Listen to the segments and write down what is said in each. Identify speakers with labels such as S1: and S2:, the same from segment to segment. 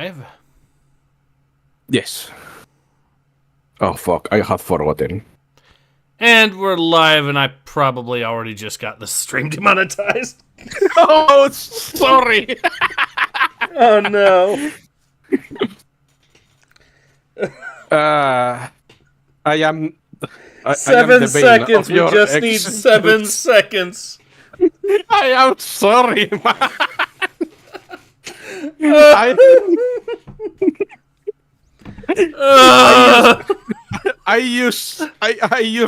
S1: live.
S2: Yes. Oh, fuck. I had forgotten.
S1: And we're live, and I probably already just got the stream demonetized.
S2: Oh, sorry.
S1: Oh, no.
S2: I am... I
S1: 7 seconds. We just need 7 seconds.
S2: I am sorry, man. I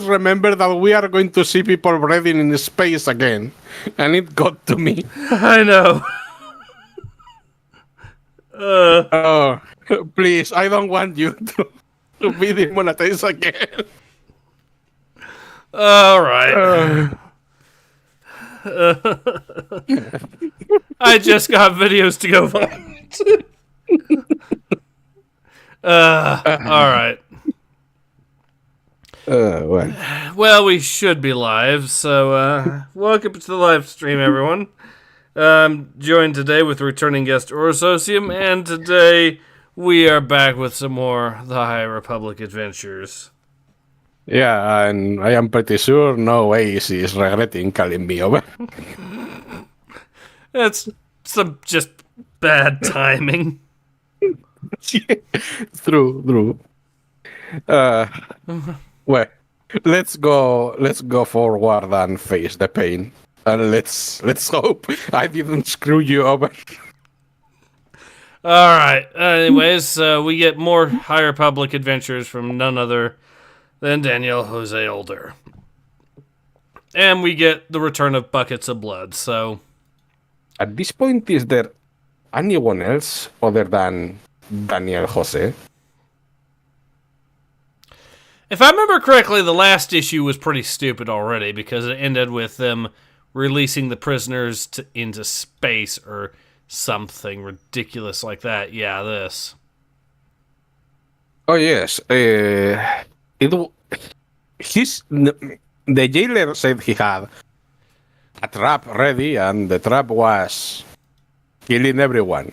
S2: remember that we are going to see people breathing in space again, and it got to me.
S1: I know.
S2: Oh, please, I don't want you to be demonetized again.
S1: All right. I just got videos to go find. All right. Well, we should be live, so welcome to the live stream, everyone. I'm joined today with returning guest Orsosium, and today we are back with some more The High Republic adventures.
S2: Yeah, and I am pretty sure no way she is regretting calling me over.
S1: That's some just bad timing.
S2: True. Well, let's go forward and face the pain, and let's hope I didn't screw you over.
S1: All right. Anyways, we get more High Republic adventures from none other than Daniel Jose Older, and we get the return of Buckets of Blood. So,
S2: at this point, is there anyone else other than Daniel Jose?
S1: If I remember correctly, the last issue was pretty stupid already because it ended with them releasing the prisoners into space or something ridiculous like that. Yeah, this.
S2: Oh yes, the jailer said he had a trap ready, and the trap was killing everyone.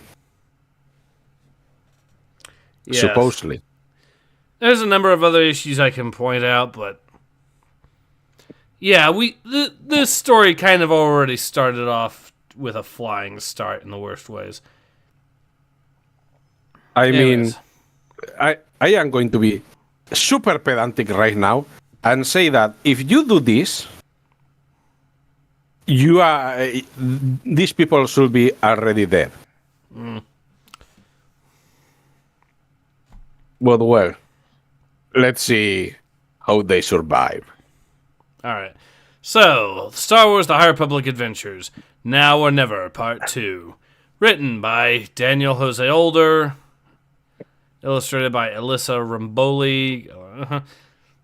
S2: Yes. Supposedly.
S1: There's a number of other issues I can point out, but yeah, this story kind of already started off with a flying start in the worst ways.
S2: Anyways. I am going to be super pedantic right now and say that if you do this, these people should be already dead. But well, let's see how they survive.
S1: All right. So, Star Wars The High Republic Adventures, Now or Never, Part 2. Written by Daniel Jose Older. Illustrated by Alyssa Ramboli.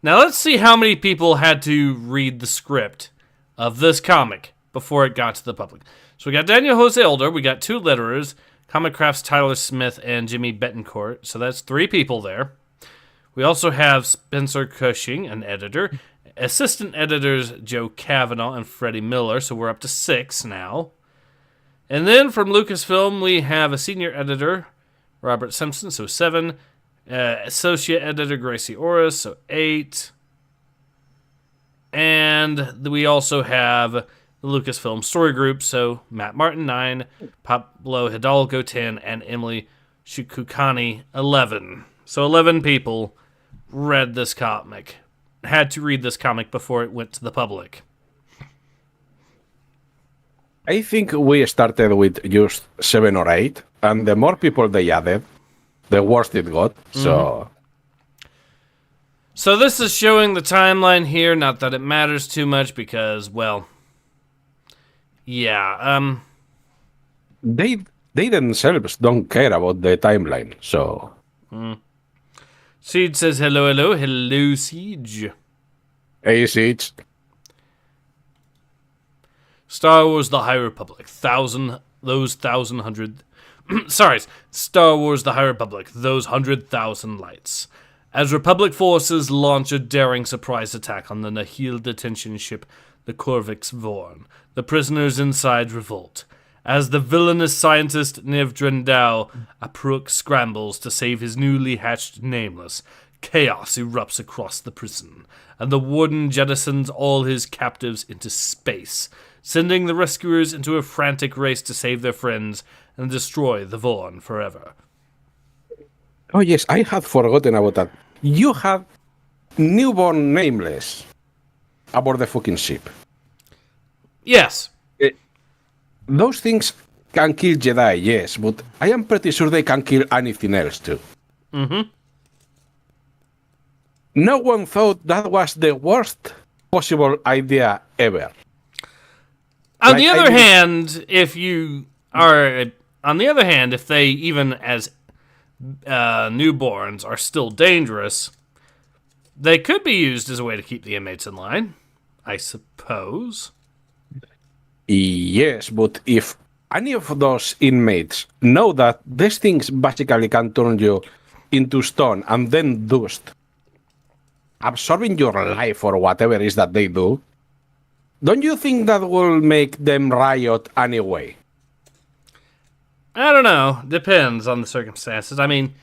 S1: Now, let's see how many people had to read the script of this comic before it got to the public. So, we got Daniel Jose Older. We got 2 letterers. Comic Craft's Tyler Smith and Jimmy Betancourt. So, that's 3 people there. We also have Spencer Cushing, an editor, assistant editors Joe Cavanaugh and Freddie Miller, so we're up to 6 now. And then from Lucasfilm, we have a senior editor, Robert Simpson, so 7. Associate editor Gracie Orris, so 8. And we also have the Lucasfilm Story Group, so Matt Martin, 9, Pablo Hidalgo, 10, and Emily Shukukani, 11. So 11 people read this comic. Had to read this comic before it went to the public.
S2: I think we started with just 7 or 8, and the more people they added, the worse it got. So
S1: this is showing the timeline here. Not that it matters too much because, well, yeah.
S2: They themselves don't care about the timeline, so.
S1: Siege says hello, Siege.
S2: Hey, Siege.
S1: Star Wars The High Republic, Star Wars The High Republic, those 100,000 lights. As Republic forces launch a daring surprise attack on the Nihil detention ship, the Corvix Vorn, the prisoners inside revolt. As the villainous scientist Niv Drendau Apruk scrambles to save his newly hatched Nameless, chaos erupts across the prison, and the warden jettisons all his captives into space, sending the rescuers into a frantic race to save their friends and destroy the Vorn forever.
S2: Oh yes, I had forgotten about that. You have newborn Nameless aboard the fucking ship.
S1: Yes.
S2: Those things can kill Jedi, yes, but I am pretty sure they can kill anything else too.
S1: Mm-hmm.
S2: No one thought that was the worst possible idea ever.
S1: On the other hand, if they even as newborns are still dangerous, they could be used as a way to keep the inmates in line, I suppose.
S2: Yes, but if any of those inmates know that these things basically can turn you into stone and then dust, absorbing your life or whatever it is that they do, don't you think that will make them riot anyway?
S1: I don't know. Depends on the circumstances. I mean,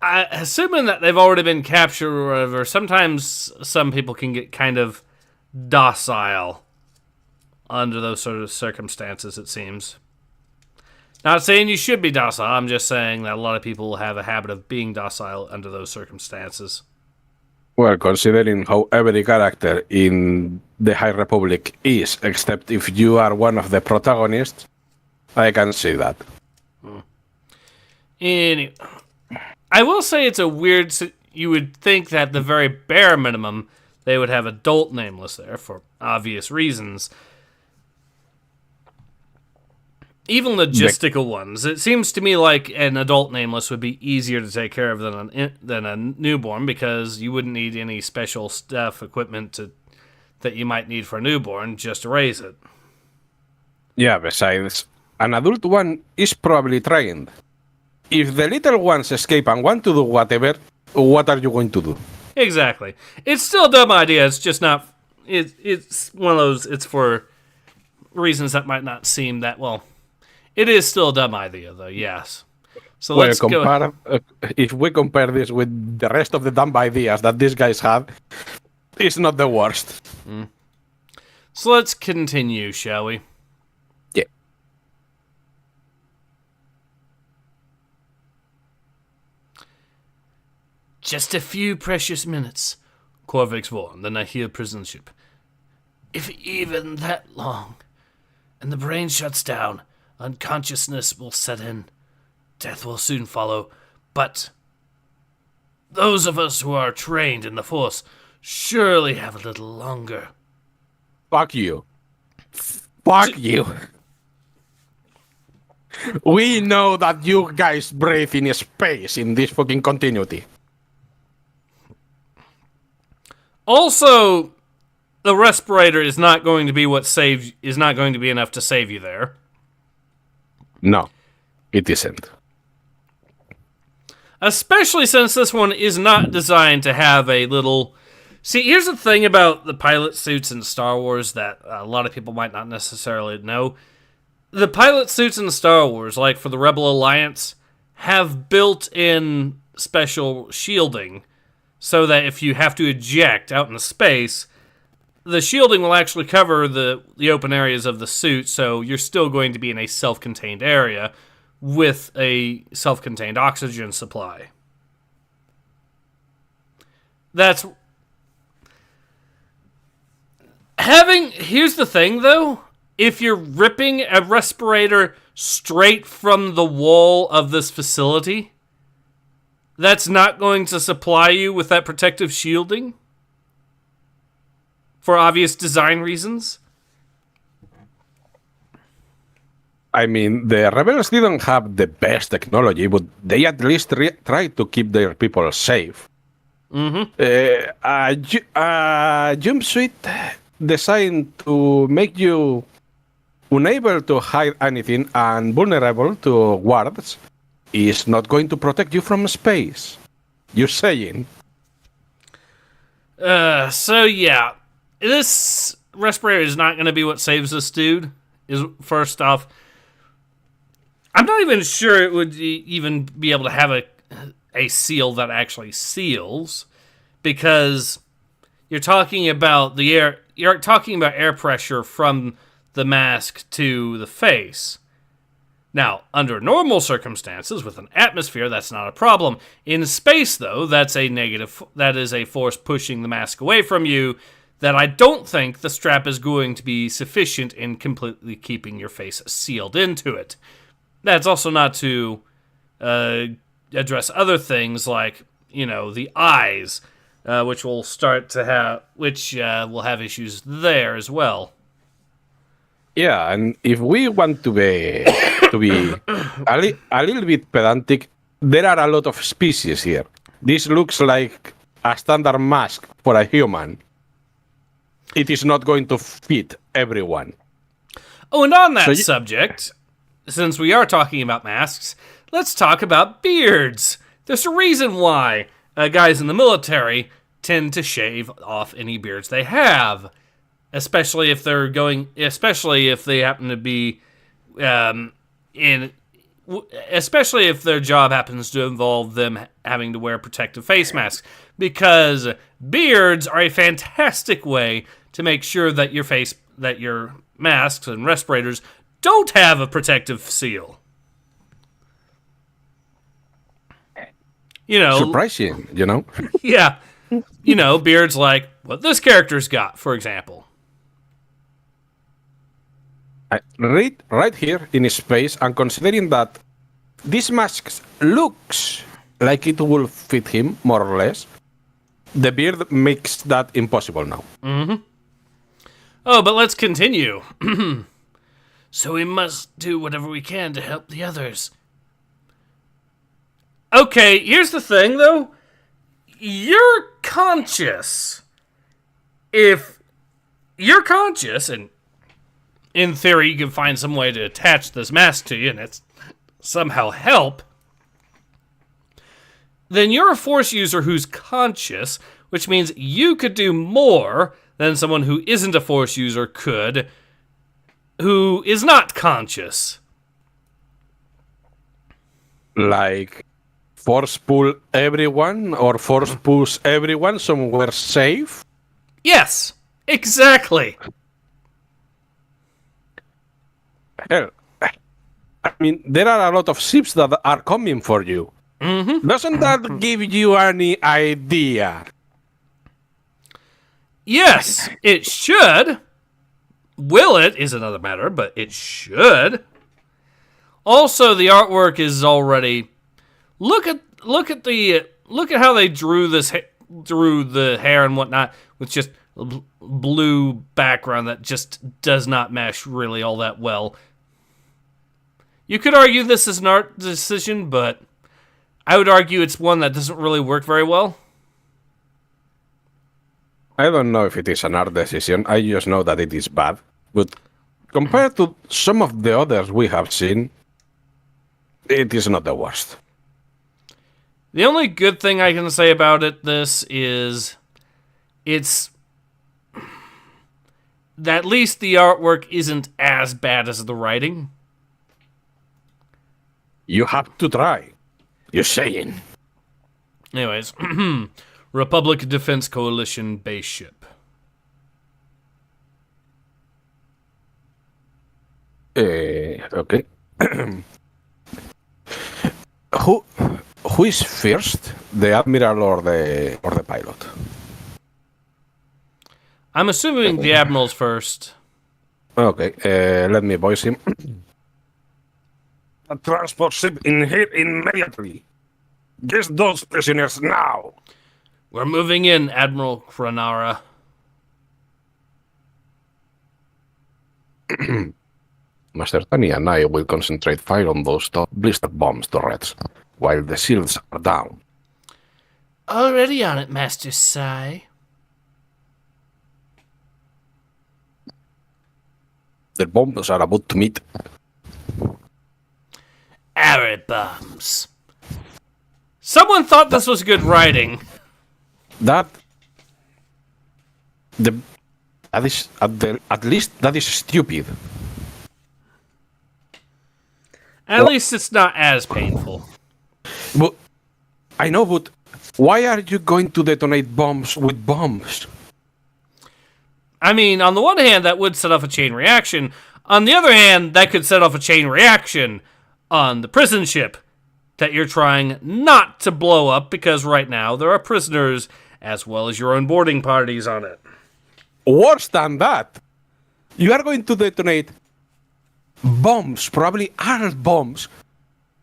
S1: assuming that they've already been captured or whatever, sometimes some people can get kind of docile under those sort of circumstances, it seems. Not saying you should be docile, I'm just saying that a lot of people have a habit of being docile under those circumstances.
S2: Well, considering how every character in the High Republic is, except if you are one of the protagonists, I can see that.
S1: Anyway, I will say it's a weird... You would think that the very bare minimum, they would have adult Nameless there for obvious reasons. Even logistical ones. It seems to me like an adult Nameless would be easier to take care of than a newborn, because you wouldn't need any special stuff, equipment that you might need for a newborn just to raise it.
S2: Yeah, besides, an adult one is probably trained. If the little ones escape and want to do whatever, what are you going to do?
S1: Exactly. It's still a dumb idea. It's just not... It's one of those... It's for reasons that might not seem that... Well, it is still a dumb idea, though, yes. So let's go...
S2: If we compare this with the rest of the dumb ideas that these guys have, it's not the worst.
S1: So let's continue, shall we?
S2: Yeah.
S1: Just a few precious minutes, Corvix Vorn, the Nihil prison ship. If even that long. And the brain shuts down, unconsciousness will set in. Death will soon follow, but those of us who are trained in the Force surely have a little longer.
S2: Fuck you. Fuck you. We know that you guys breathe in space in this fucking continuity.
S1: Also, the respirator is not going to be not going to be enough to save you there.
S2: No, it isn't.
S1: Especially since this one is not designed to have a little... See, here's the thing about the pilot suits in Star Wars that a lot of people might not necessarily know. The pilot suits in Star Wars, like for the Rebel Alliance, have built-in special shielding, so that if you have to eject out in space, the shielding will actually cover the open areas of the suit, so you're still going to be in a self-contained area with a self-contained oxygen supply. That's... Here's the thing, though. If you're ripping a respirator straight from the wall of this facility, that's not going to supply you with that protective shielding for obvious design reasons.
S2: I mean, the rebels didn't have the best technology, but they at least tried to keep their people safe.
S1: Mm-hmm.
S2: A jumpsuit designed to make you unable to hide anything and vulnerable to guards is not going to protect you from space. You're saying?
S1: So yeah, this respirator is not going to be what saves this dude. Is first off, I'm not even sure it would even be able to have a seal that actually seals, because you're talking about the air. You're talking about air pressure from the mask to the face. Now, under normal circumstances, with an atmosphere, that's not a problem. In space, though, that's a negative. That is a force pushing the mask away from you. That I don't think the strap is going to be sufficient in completely keeping your face sealed into it. That's also not to address other things like, the eyes, which will have issues there as well.
S2: Yeah, and if we want to be a little bit pedantic, there are a lot of species here. This looks like a standard mask for a human. It is not going to fit everyone.
S1: Oh, and on that subject, since we are talking about masks, let's talk about beards. There's a reason why guys in the military tend to shave off any beards they have, especially if they happen to be especially if their job happens to involve them having to wear protective face masks, because beards are a fantastic way to make sure that your masks and respirators don't have a protective seal.
S2: Surprising,
S1: Yeah. Beards like what this character's got, for example.
S2: Right here in his face, and considering that this mask looks like it will fit him, more or less, the beard makes that impossible now.
S1: Mm-hmm. Oh, but let's continue. So we must do whatever we can to help the others. Okay, here's the thing, though. You're conscious. If you're conscious, and in theory you can find some way to attach this mask to you and it's somehow help, then you're a Force user who's conscious, which means you could do more than someone who isn't a Force user could, who is not conscious.
S2: Like force pull everyone or force push everyone somewhere safe?
S1: Yes, exactly.
S2: Hell, I mean, there are a lot of ships that are coming for you.
S1: Mm-hmm.
S2: Doesn't that give you any idea?
S1: Yes, it should. Will it is another matter, but it should. Also, the artwork is already. Look at how they drew the hair and whatnot with just blue background that just does not mesh really all that well. You could argue this is an art decision, but I would argue it's one that doesn't really work very well.
S2: I don't know if it is an art decision. I just know that it is bad. But compared to some of the others we have seen, it is not the worst.
S1: The only good thing I can say about this is it's that at least the artwork isn't as bad as the writing.
S2: You have to try. You're saying.
S1: Anyways, Republic Defense Coalition base ship.
S2: Okay. Who is first, the admiral or the pilot?
S1: I'm assuming the admiral's first.
S2: Okay, let me voice him. A transport ship in here immediately. Get those prisoners now.
S1: We're moving in, Admiral Kranara.
S2: Master Tani and I will concentrate fire on those blister bombs turrets while the shields are down.
S1: Already on it, Master Sai.
S2: The bombs are about to meet.
S1: Arrow bombs. Someone thought this was good writing.
S2: The That is at least that is stupid.
S1: At least it's not as painful.
S2: But I know, but why are you going to detonate bombs with bombs?
S1: I mean, on the one hand, that would set off a chain reaction. On the other hand, that could set off a chain reaction on the prison ship that you're trying not to blow up because right now there are prisoners as well as your own boarding parties on it.
S2: Worse than that, you are going to detonate bombs, probably armed bombs,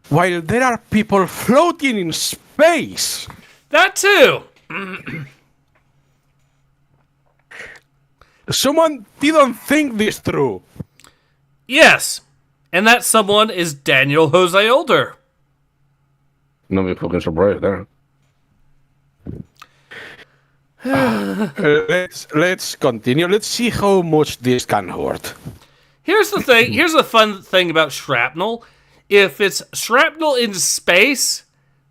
S2: while there are people floating in space.
S1: That too.
S2: Someone didn't think this through.
S1: Yes. And that someone is Daniel Jose Older.
S2: No me fucking surprised there. Let's continue. Let's see how much this can hurt.
S1: Here's the thing. Here's the fun thing about shrapnel. If it's shrapnel in space,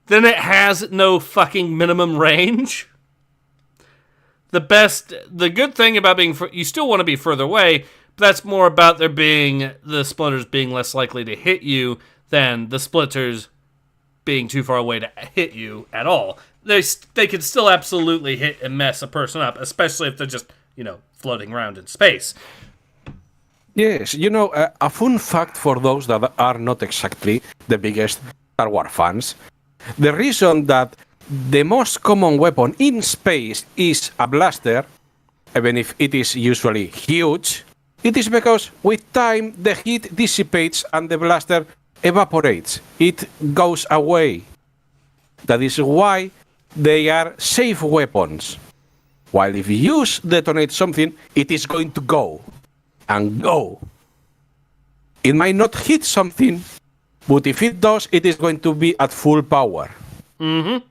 S1: then it has no fucking minimum range. The good thing about being, you still want to be further away, but that's more about the splinters being less likely to hit you than the splinters being too far away to hit you at all. They could still absolutely hit and mess a person up, especially if they're just, floating around in space.
S2: Yes, a fun fact for those that are not exactly the biggest Star Wars fans. The reason that the most common weapon in space is a blaster, even if it is usually huge, it is because with time the heat dissipates and the blaster evaporates. It goes away. That is why they are safe weapons. While if you detonate something, it is going to go. And go. It might not hit something, but if it does, it is going to be at full power.
S1: Mm-hmm.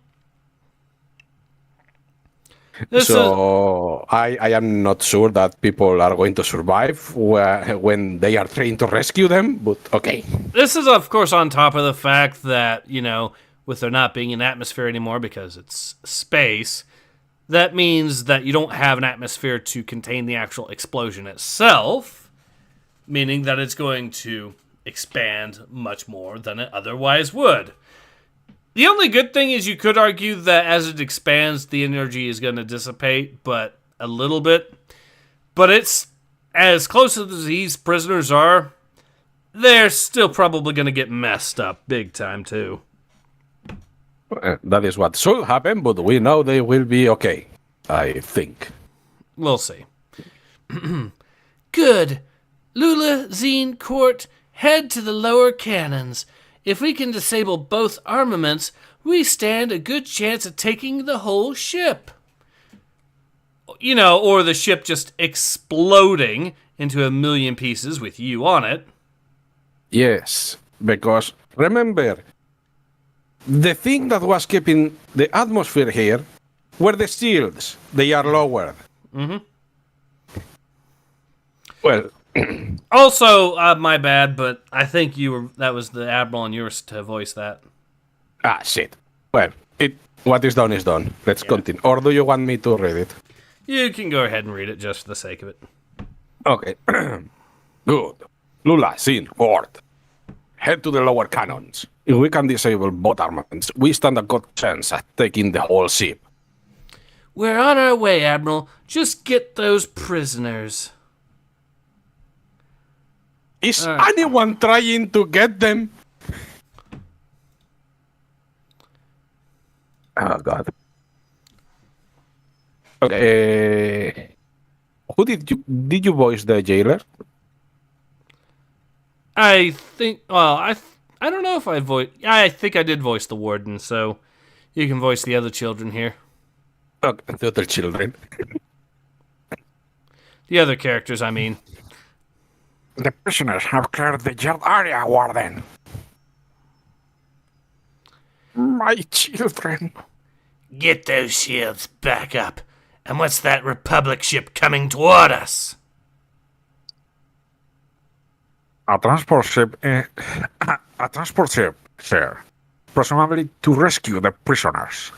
S2: I am not sure that people are going to survive when they are trying to rescue them, but okay.
S1: This is, of course, on top of the fact that, with there not being an atmosphere anymore because it's space, that means that you don't have an atmosphere to contain the actual explosion itself, meaning that it's going to expand much more than it otherwise would. The only good thing is you could argue that as it expands, the energy is going to dissipate, but a little bit. But it's as close as these prisoners are, they're still probably going to get messed up big time, too.
S2: That is what should happen, but we know they will be okay, I think.
S1: We'll see. Good. Lula, Zine, Court, head to the lower cannons. If we can disable both armaments, we stand a good chance of taking the whole ship. Or the ship just exploding into a million pieces with you on it.
S2: Yes, because remember, the thing that was keeping the atmosphere here were the shields. They are lowered.
S1: Mm-hmm.
S2: Well...
S1: Also, my bad, but I think that was the Admiral and you were to voice that.
S2: Ah, shit. Well, what is done is done. Let's continue. Or do you want me to read it?
S1: You can go ahead and read it just for the sake of it.
S2: Okay. Good. Lula, Sin, Court. Head to the lower cannons. If we can disable both armaments, we stand a good chance at taking the whole ship.
S1: We're on our way, Admiral. Just get those prisoners.
S2: Is anyone trying to get them? Oh, God. Okay. Who did you voice the jailer?
S1: I think, I don't know if I think I did voice the warden, so you can voice the other children here.
S2: Okay, the other children.
S1: The other characters, I mean.
S2: The prisoners have cleared the jail area, Warden. My children.
S1: Get those shields back up. And what's that Republic ship coming toward us?
S2: A transport ship, sir. Presumably to rescue the prisoners.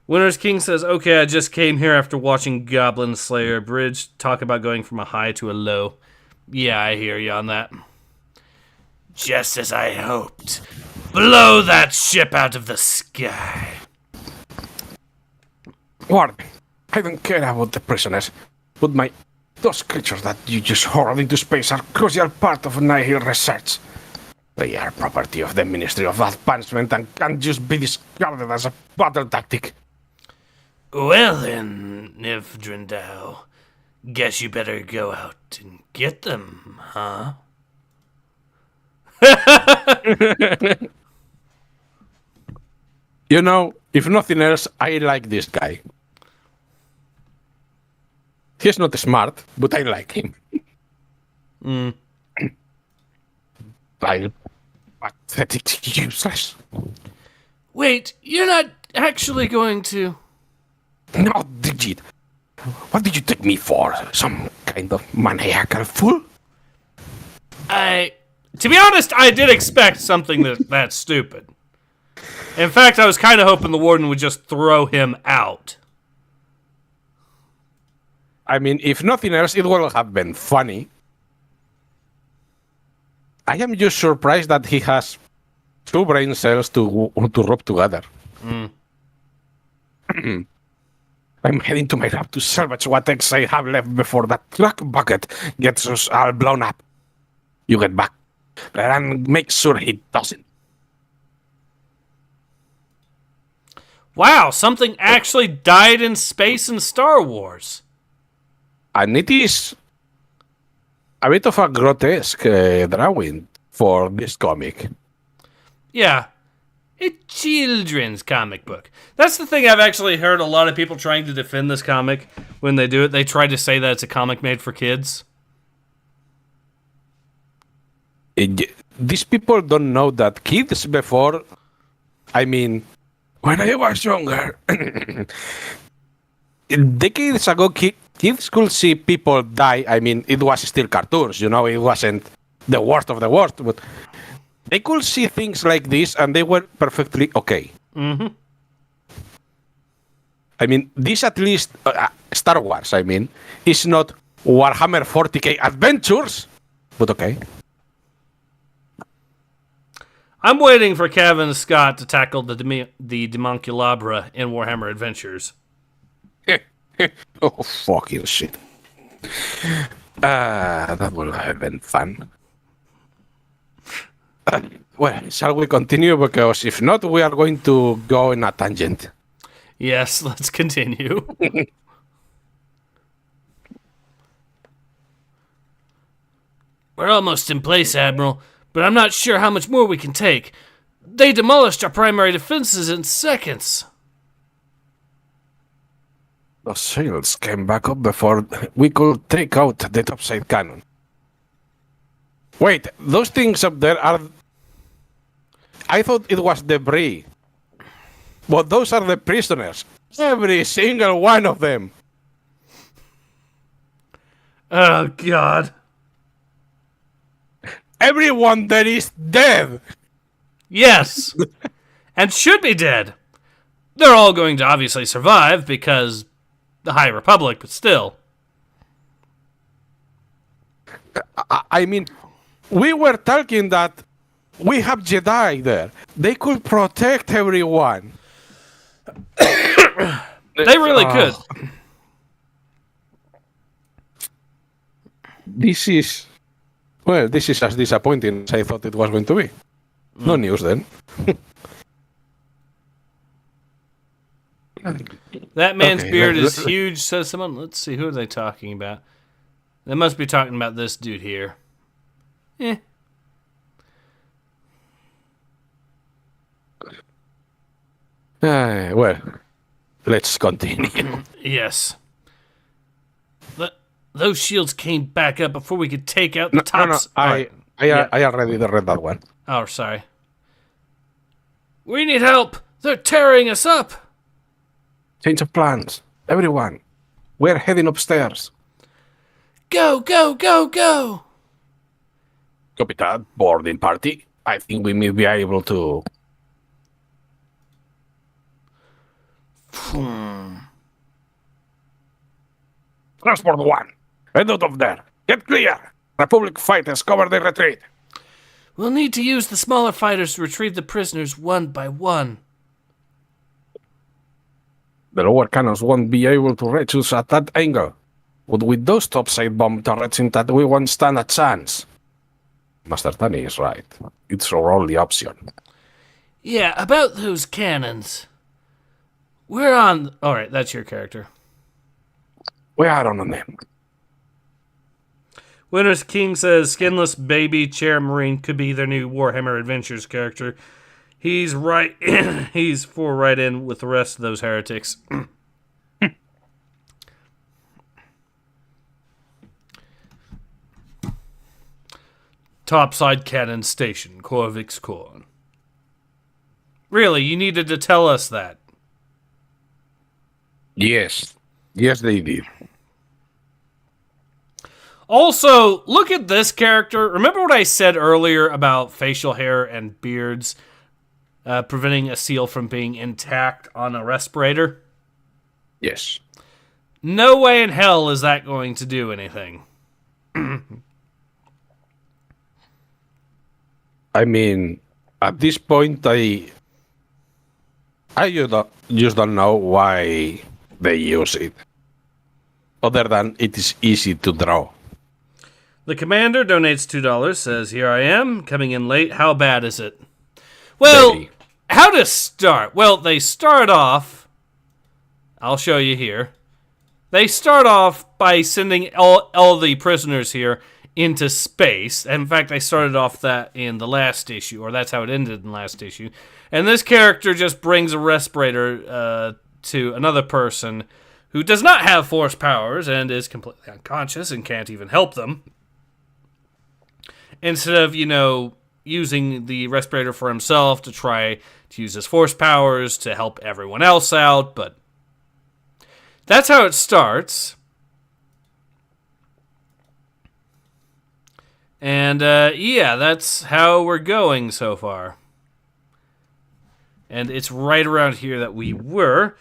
S1: Winter's King says, okay, I just came here after watching Goblin Slayer Bridge talk about going from a high to a low. Yeah, I hear you on that. Just as I hoped. Blow that ship out of the sky.
S2: Warden, I don't care about the prisoners, but those creatures that you just hurled into space are a crucial part of Nihil research. They are property of the Ministry of Advancement and can't just be discarded as a battle tactic.
S1: Well then, Nivdrindau, guess you better go out and get them, huh?
S2: You know, if nothing else, I like this guy. He's not smart, but I like him. Like, pathetic, useless.
S1: Wait, you're not actually going to...
S2: No, Digit. What did you take me for? Some kind of maniacal fool?
S1: To be honest, I did expect something that stupid. In fact, I was kind of hoping the warden would just throw him out.
S2: I mean, if nothing else, it would have been funny. I am just surprised that he has 2 brain cells to rub together. I'm heading to my lab to salvage what eggs I have left before that truck bucket gets us all blown up. You get back and make sure he doesn't.
S1: Wow, something actually died in space in Star Wars.
S2: And it is a bit of a grotesque drawing for this comic.
S1: Yeah. A children's comic book. That's the thing I've actually heard a lot of people trying to defend this comic when they do it. They try to say that it's a comic made for kids.
S2: These people don't know that kids before... I mean, when I was younger... decades ago, kids could see people die. I mean, it was still cartoons, you know, it wasn't the worst of the worst, but they could see things like this and they were perfectly okay.
S1: Mm-hmm.
S2: I mean, this at least, Star Wars, I mean, is not Warhammer 40k Adventures, but okay.
S1: I'm waiting for Kevin Scott to tackle the Demonculabra in Warhammer Adventures.
S2: Oh, fucking shit. That would have been fun. Well, shall we continue? Because if not, we are going to go in a tangent.
S1: Yes, let's continue. We're almost in place, Admiral, but I'm not sure how much more we can take. They demolished our primary defenses in seconds.
S2: The shields came back up before we could take out the topside cannon. Wait, those things up there are... I thought it was debris. But those are the prisoners. Every single one of them.
S1: Oh, God.
S2: Everyone there is dead.
S1: Yes. And should be dead. They're all going to obviously survive because the High Republic, but still.
S2: I mean, we were talking that we have Jedi there. They could protect everyone.
S1: They really could.
S2: This is as disappointing as I thought it was going to be. No news then.
S1: That man's
S2: Okay,
S1: beard is huge, says someone. Let's see, who are they talking about? They must be talking about this dude here.
S2: Well, let's continue.
S1: Yes. Those shields came back up before we could take out the tops.
S2: I already read that one.
S1: Oh, sorry. We need help. They're tearing us up.
S2: Change of plans. Everyone. We're heading upstairs.
S1: Go, go, go, go.
S2: Copy that. Boarding party. I think we may be able to... Transport 1, head out of there. Get clear. Republic fighters cover the retreat.
S1: We'll need to use the smaller fighters to retrieve the prisoners one by one.
S2: The lower cannons won't be able to reach us at that angle. But with those topside bomb turrets in that, we won't stand a chance. Master Tani is right. It's our only option.
S1: Yeah, about those cannons. We're on... Alright, that's your character.
S2: We are on them.
S1: Winter's King says Skinless Baby Chair Marine could be their new Warhammer Adventures character. He's right. He's right in with the rest of those heretics. Topside cannon station, Corvix Corn. Really, you needed to tell us that.
S2: Yes. Yes, they did.
S1: Also, look at this character. Remember what I said earlier about facial hair and beards preventing a seal from being intact on a respirator?
S2: Yes.
S1: No way in hell is that going to do anything.
S2: I mean, at this point, I just don't know why they use it. Other than it is easy to draw.
S1: The commander donates $2, says, here I am, coming in late. How bad is it? Well,
S2: Very.
S1: how to start? Well, they start off... I'll show you here. They start off by sending all the prisoners here into space. In fact, I started off that in the last issue, or that's how it ended in the last issue. And this character just brings a respirator to another person who does not have force powers and is completely unconscious and can't even help them. Instead of, using the respirator for himself to try to use his force powers to help everyone else out, but that's how it starts. And, yeah, that's how we're going so far. And it's right around here that we were.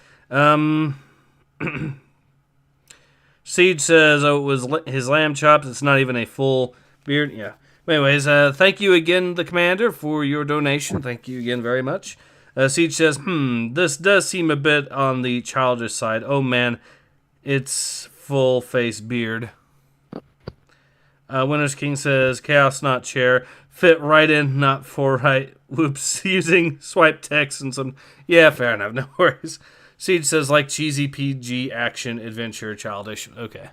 S1: Siege says, it was his lamb chops. It's not even a full beard. Yeah. Anyways, thank you again, the commander, for your donation. Thank you again very much. Siege says, this does seem a bit on the childish side. Oh, man, it's full-face beard. Winter's King says, chaos, not chair. Fit right in, not for right. Whoops, using swipe text and some... Yeah, fair enough, no worries. Siege says, like cheesy PG action adventure childish. Okay.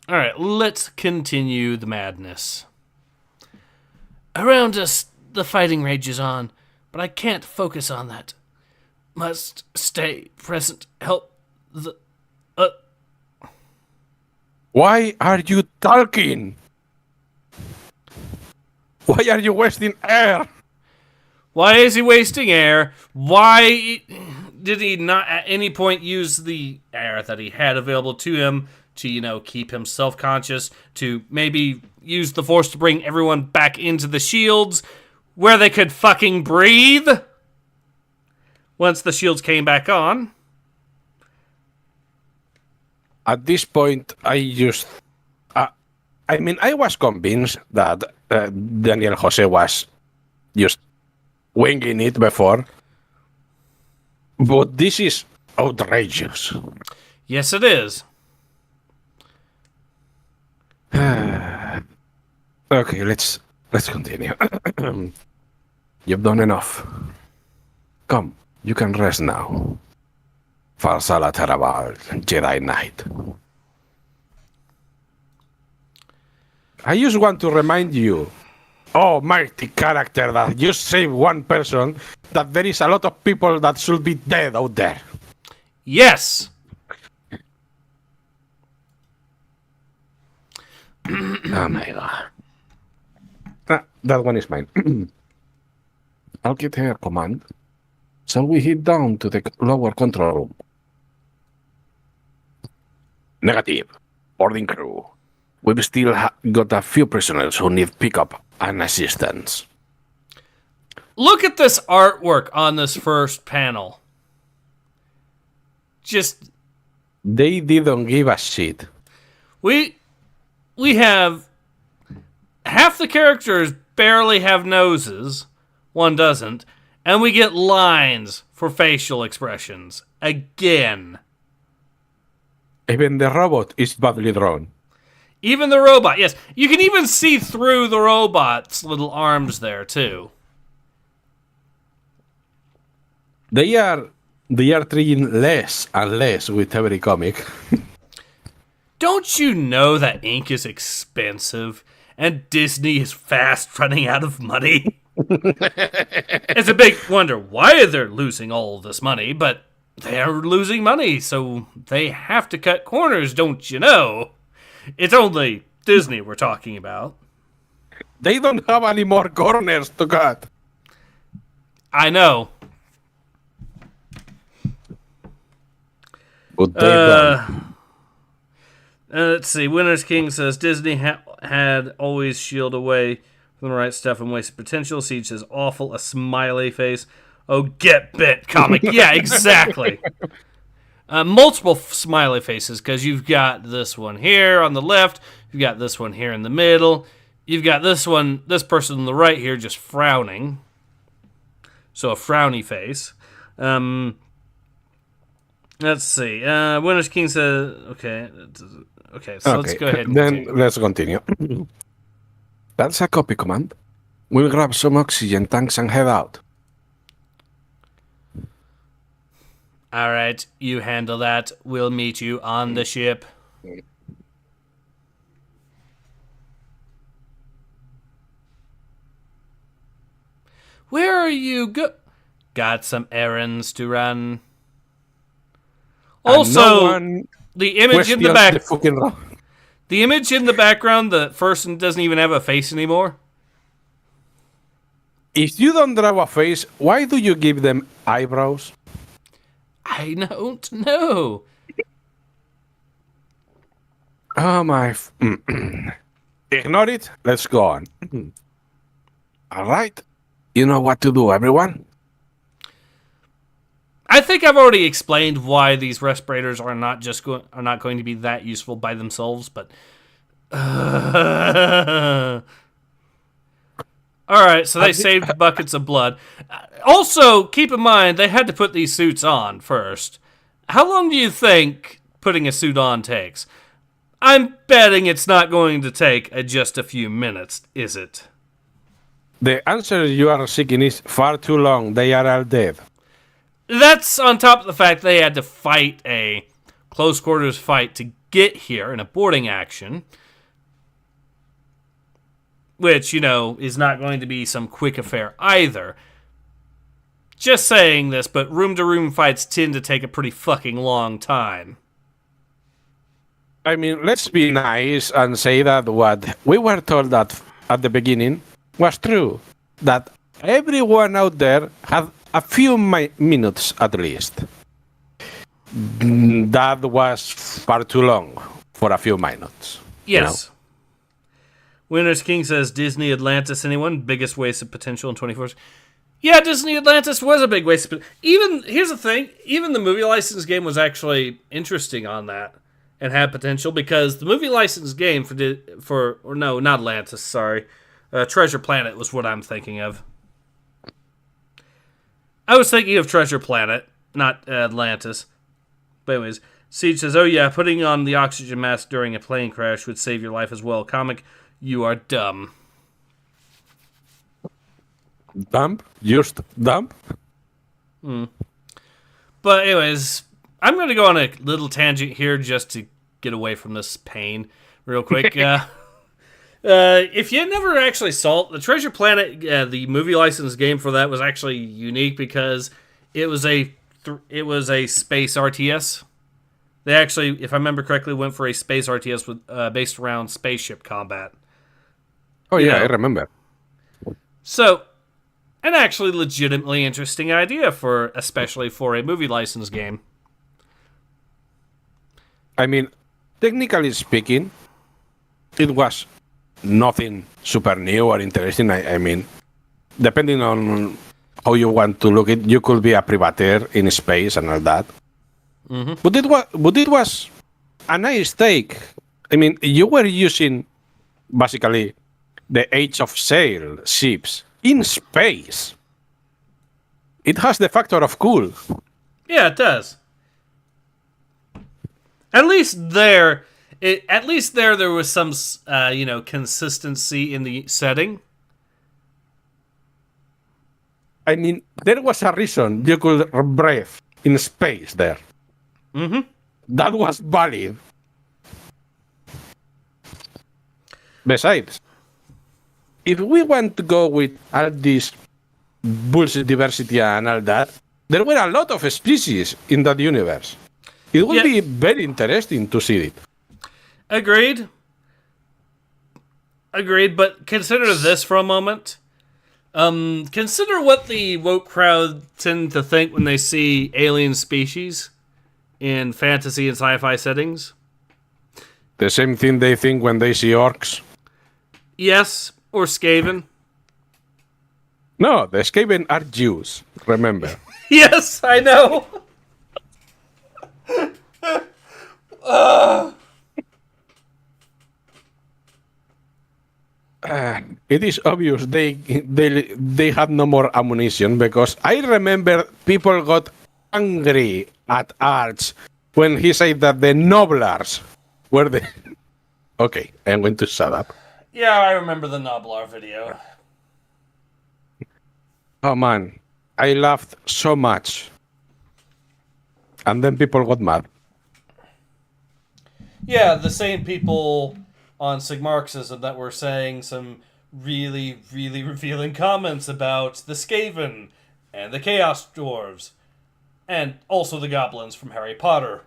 S1: Alright, let's continue the madness. Around us, the fighting rages on, but I can't focus on that. Must stay present. Help the...
S2: Why are you talking? Why are you wasting air?
S1: Why is he wasting air? Why did he not at any point use the air that he had available to him to, keep him self-conscious, to maybe use the force to bring everyone back into the shields where they could fucking breathe once the shields came back on?
S2: At this point, I was convinced that Daniel Jose was just winging it before. But this is outrageous.
S1: Yes, it is.
S2: Okay, let's continue. You've done enough. Come, you can rest now. Farsala Terabal, Jedi Knight. I just want to remind you, oh mighty character that you saved one person, that there is a lot of people that should be dead out there.
S1: Yes!
S2: Oh my god. That one is mine. I'll get her command. Shall we head down to the lower control room? Negative. Boarding crew. We've still got a few prisoners who need pickup and assistance.
S1: Look at this artwork on this first panel. Just
S2: They didn't give a shit.
S1: we have half the characters barely have noses, one doesn't, and we get lines for facial expressions again.
S2: Even the robot is badly drawn.
S1: Even the robot, yes. You can even see through the robot's little arms there, too.
S2: They are trying less and less with every comic.
S1: Don't you know that ink is expensive and Disney is fast running out of money? It's a big wonder why they're losing all this money, but they are losing money, so they have to cut corners, don't you know? It's only Disney we're talking about.
S2: They don't have any more corners to cut.
S1: I know.
S2: But they don't.
S1: Let's see. Winner's King says Disney had always shield away from the right stuff and wasted potential. Siege says awful, a smiley face. Oh, get bent, comic. Yeah, exactly. Multiple smiley faces, because you've got this one here on the left, you've got this one here in the middle, you've got this person on the right here just frowning. So a frowny face. Let's see. Winner's King says, okay, so let's go ahead and continue.
S2: Let's continue. That's a copy command. We'll grab some oxygen tanks and head out.
S1: All right, you handle that. We'll meet you on the ship. Where are you Got some errands to run. Also, the image in the back. The image in the background, the person doesn't even have a face anymore.
S2: If you don't draw a face, why do you give them eyebrows?
S1: I don't know.
S2: Oh my. Ignore it. Let's go on. All right. You know what to do, everyone.
S1: I think I've already explained why these respirators are not going to be that useful by themselves, but all right, so they saved buckets of blood. Also, keep in mind they had to put these suits on first. How long do you think putting a suit on takes? I'm betting it's not going to take just a few minutes, is it?
S2: The answer you are seeking is far too long. They are all dead.
S1: That's on top of the fact they had to fight a close quarters fight to get here in a boarding action, which, you know, is not going to be some quick affair either. Just saying this, but room-to-room fights tend to take a pretty fucking long time.
S2: I mean, let's be nice and say that what we were told that at the beginning was true. That everyone out there had a few minutes at least. That was far too long for a few minutes.
S1: Yes. You know? Winner's King says, Disney Atlantis, anyone? Biggest waste of potential in 24 Yeah, Disney Atlantis was a big waste of here's the thing, even the movie license game was actually interesting on that and had potential, because the movie license game not Atlantis, sorry. Treasure Planet was what I'm thinking of. I was thinking of Treasure Planet, not Atlantis. But anyways, Siege says, oh yeah, putting on the oxygen mask during a plane crash would save your life as well. Comic, you are dumb.
S2: Dumb? Just dumb?
S1: But anyways, I'm going to go on a little tangent here just to get away from this pain real quick. If you never actually saw it, the Treasure Planet, the movie license game for that was actually unique because it was a space RTS. They actually, if I remember correctly, went for a space RTS with based around spaceship combat.
S2: Oh yeah, I remember.
S1: So, an actually legitimately interesting idea especially for a movie license game.
S2: I mean, technically speaking, it was nothing super new or interesting. I mean, depending on how you want to look at it, you could be a privateer in space and all that. But it was a nice take. I mean, you were using basically the Age of Sail ships in space. It has the factor of cool.
S1: Yeah, it does. At least there was some, consistency in the setting.
S2: I mean, there was a reason you could breathe in space there.
S1: Mm-hmm.
S2: That was valid. Besides, if we want to go with all this bullshit diversity and all that, there were a lot of species in that universe. It would be very interesting to see it.
S1: Agreed, but consider this for a moment. Consider what the woke crowd tend to think when they see alien species in fantasy and sci-fi settings.
S2: The same thing they think when they see orcs.
S1: Yes, or Skaven.
S2: No, the Skaven are Jews, remember.
S1: Yes, I know.
S2: It is obvious they have no more ammunition, because I remember people got angry at Arch when he said that the Noblars were the... Okay, I'm going to shut up.
S1: Yeah, I remember the Noblar video.
S2: Oh man, I laughed so much. And then people got mad.
S1: Yeah, the same people on Sigmarxism that were saying some really, really revealing comments about the Skaven and the Chaos Dwarves and also the goblins from Harry Potter,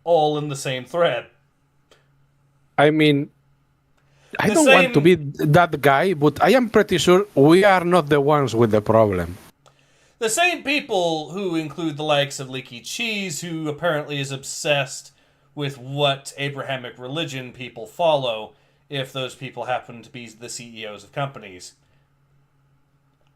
S1: all in the same thread.
S2: I mean, I don't want to be that guy, but I am pretty sure we are not the ones with the problem.
S1: The same people who include the likes of Leaky Cheese, who apparently is obsessed with what Abrahamic religion people follow, if those people happen to be the CEOs of companies.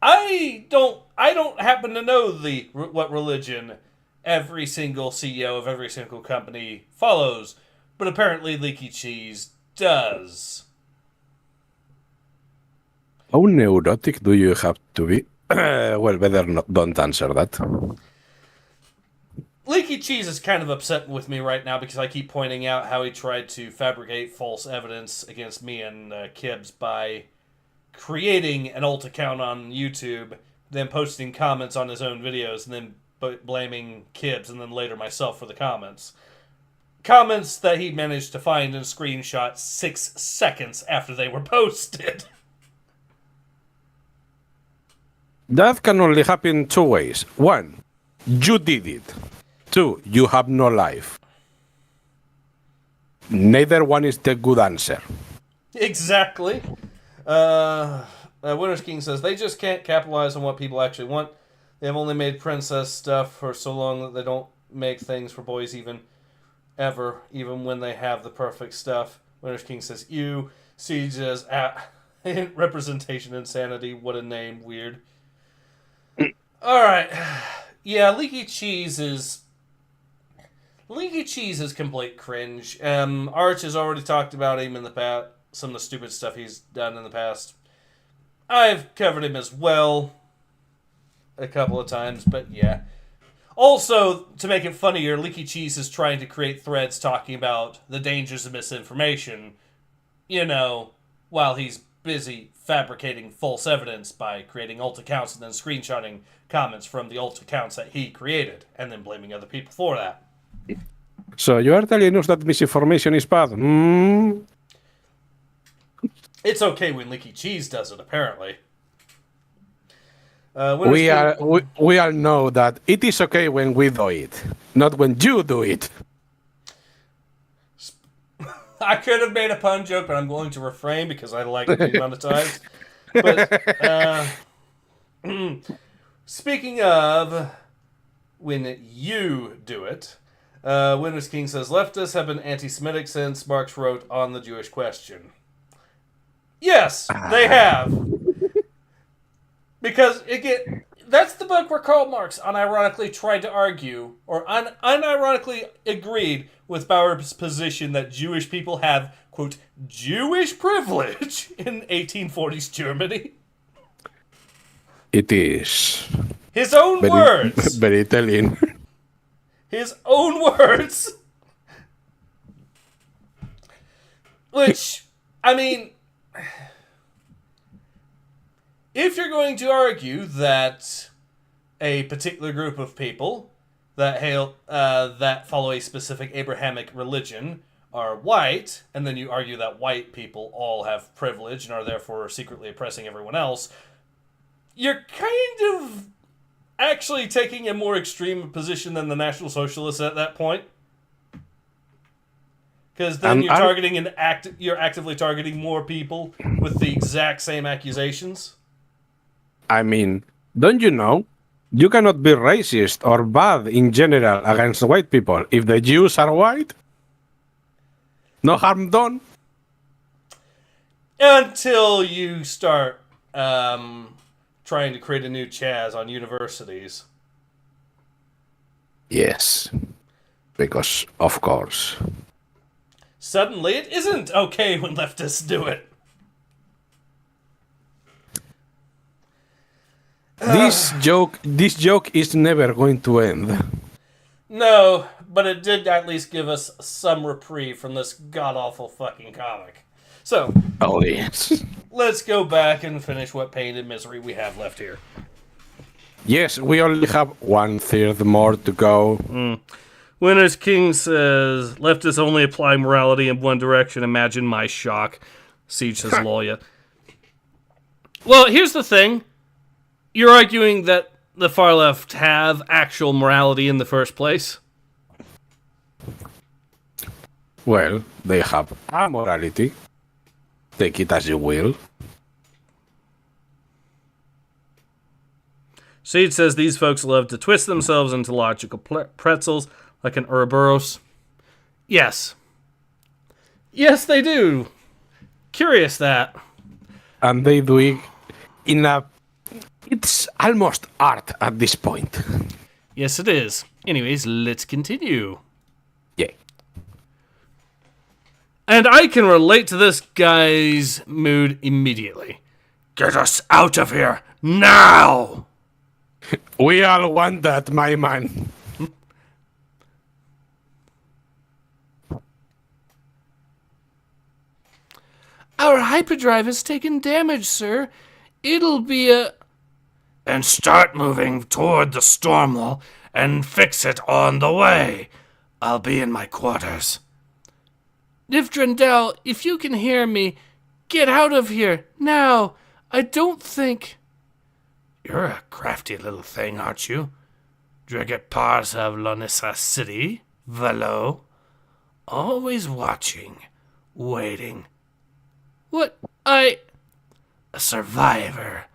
S1: I don't happen to know what religion every single CEO of every single company follows, but apparently Leaky Cheese does.
S2: How neurotic do you have to be? Well, better not, don't answer that.
S1: Leaky Cheese is kind of upset with me right now because I keep pointing out how he tried to fabricate false evidence against me and Kibbs by creating an alt account on YouTube, then posting comments on his own videos, and then blaming Kibbs and then later myself for the comments. Comments that he managed to find and screenshot 6 seconds after they were posted.
S2: That can only happen two ways. One, you did it. Two, you have no life. Neither one is the good answer.
S1: Exactly. Winter's King says, they just can't capitalize on what people actually want. They've only made princess stuff for so long that they don't make things for boys even when they have the perfect stuff. Winter's King says, ew. Siege says, representation insanity. What a name. Weird. Alright. Yeah, Leaky Cheese is complete cringe. Arch has already talked about him in the past, some of the stupid stuff he's done in the past. I've covered him as well a couple of times, but yeah. Also, to make it funnier, Leaky Cheese is trying to create threads talking about the dangers of misinformation, while he's busy fabricating false evidence by creating alt accounts and then screenshotting comments from the alt accounts that he created, and then blaming other people for that.
S2: So you are telling us that misinformation is bad?
S1: It's okay when Leaky Cheese does it, apparently.
S2: We all know that it is okay when we do it, not when you do it.
S1: I could have made a pun joke, but I'm going to refrain because I like to be monetized. But speaking of when you do it, Winter's King says, leftists have been anti-Semitic since Marx wrote on the Jewish question. Yes, they have. Because That's the book where Karl Marx unironically tried to argue, or unironically agreed with Bauer's position that Jewish people have, quote, Jewish privilege in 1840s Germany.
S2: It is.
S1: His own words.
S2: Very telling.
S1: His own words. Which, I mean, if you're going to argue that a particular group of people that follow a specific Abrahamic religion are white, and then you argue that white people all have privilege and are therefore secretly oppressing everyone else, you're kind of actually taking a more extreme position than the National Socialists at that point. Because then you're actively targeting more people with the exact same accusations.
S2: I mean, don't you know? You cannot be racist or bad in general against white people if the Jews are white. No harm done.
S1: Until you start trying to create a new Chaz on universities.
S2: Yes, because of course.
S1: Suddenly, it isn't okay when leftists do it.
S2: This joke is never going to end.
S1: No, but it did at least give us some reprieve from this god-awful fucking comic. So,
S2: oh yes.
S1: Let's go back and finish what pain and misery we have left here.
S2: Yes, we only have 1/3 more to go.
S1: Winner's King says, leftists only apply morality in one direction. Imagine my shock. Siege says, lawyer. Well, here's the thing. You're arguing that the far left have actual morality in the first place?
S2: Well, they have amorality. Take it as you will.
S1: Siege says these folks love to twist themselves into logical pretzels like an Ouroboros. Yes. Yes, they do. Curious that.
S2: And they do it in a... It's almost art at this point.
S1: Yes, it is. Anyways, let's continue.
S2: Yeah.
S1: And I can relate to this guy's mood immediately. Get us out of here, now!
S2: We all want that, my man.
S1: Our hyperdrive has taken damage, sir. It'll be a... And start moving toward the storm wall and fix it on the way. I'll be in my quarters. Nivdrendel, if you can hear me, get out of here, now. I don't think... You're a crafty little thing, aren't you? Do you get parts of Lonissa City, Velo? Always watching, waiting. What? A survivor.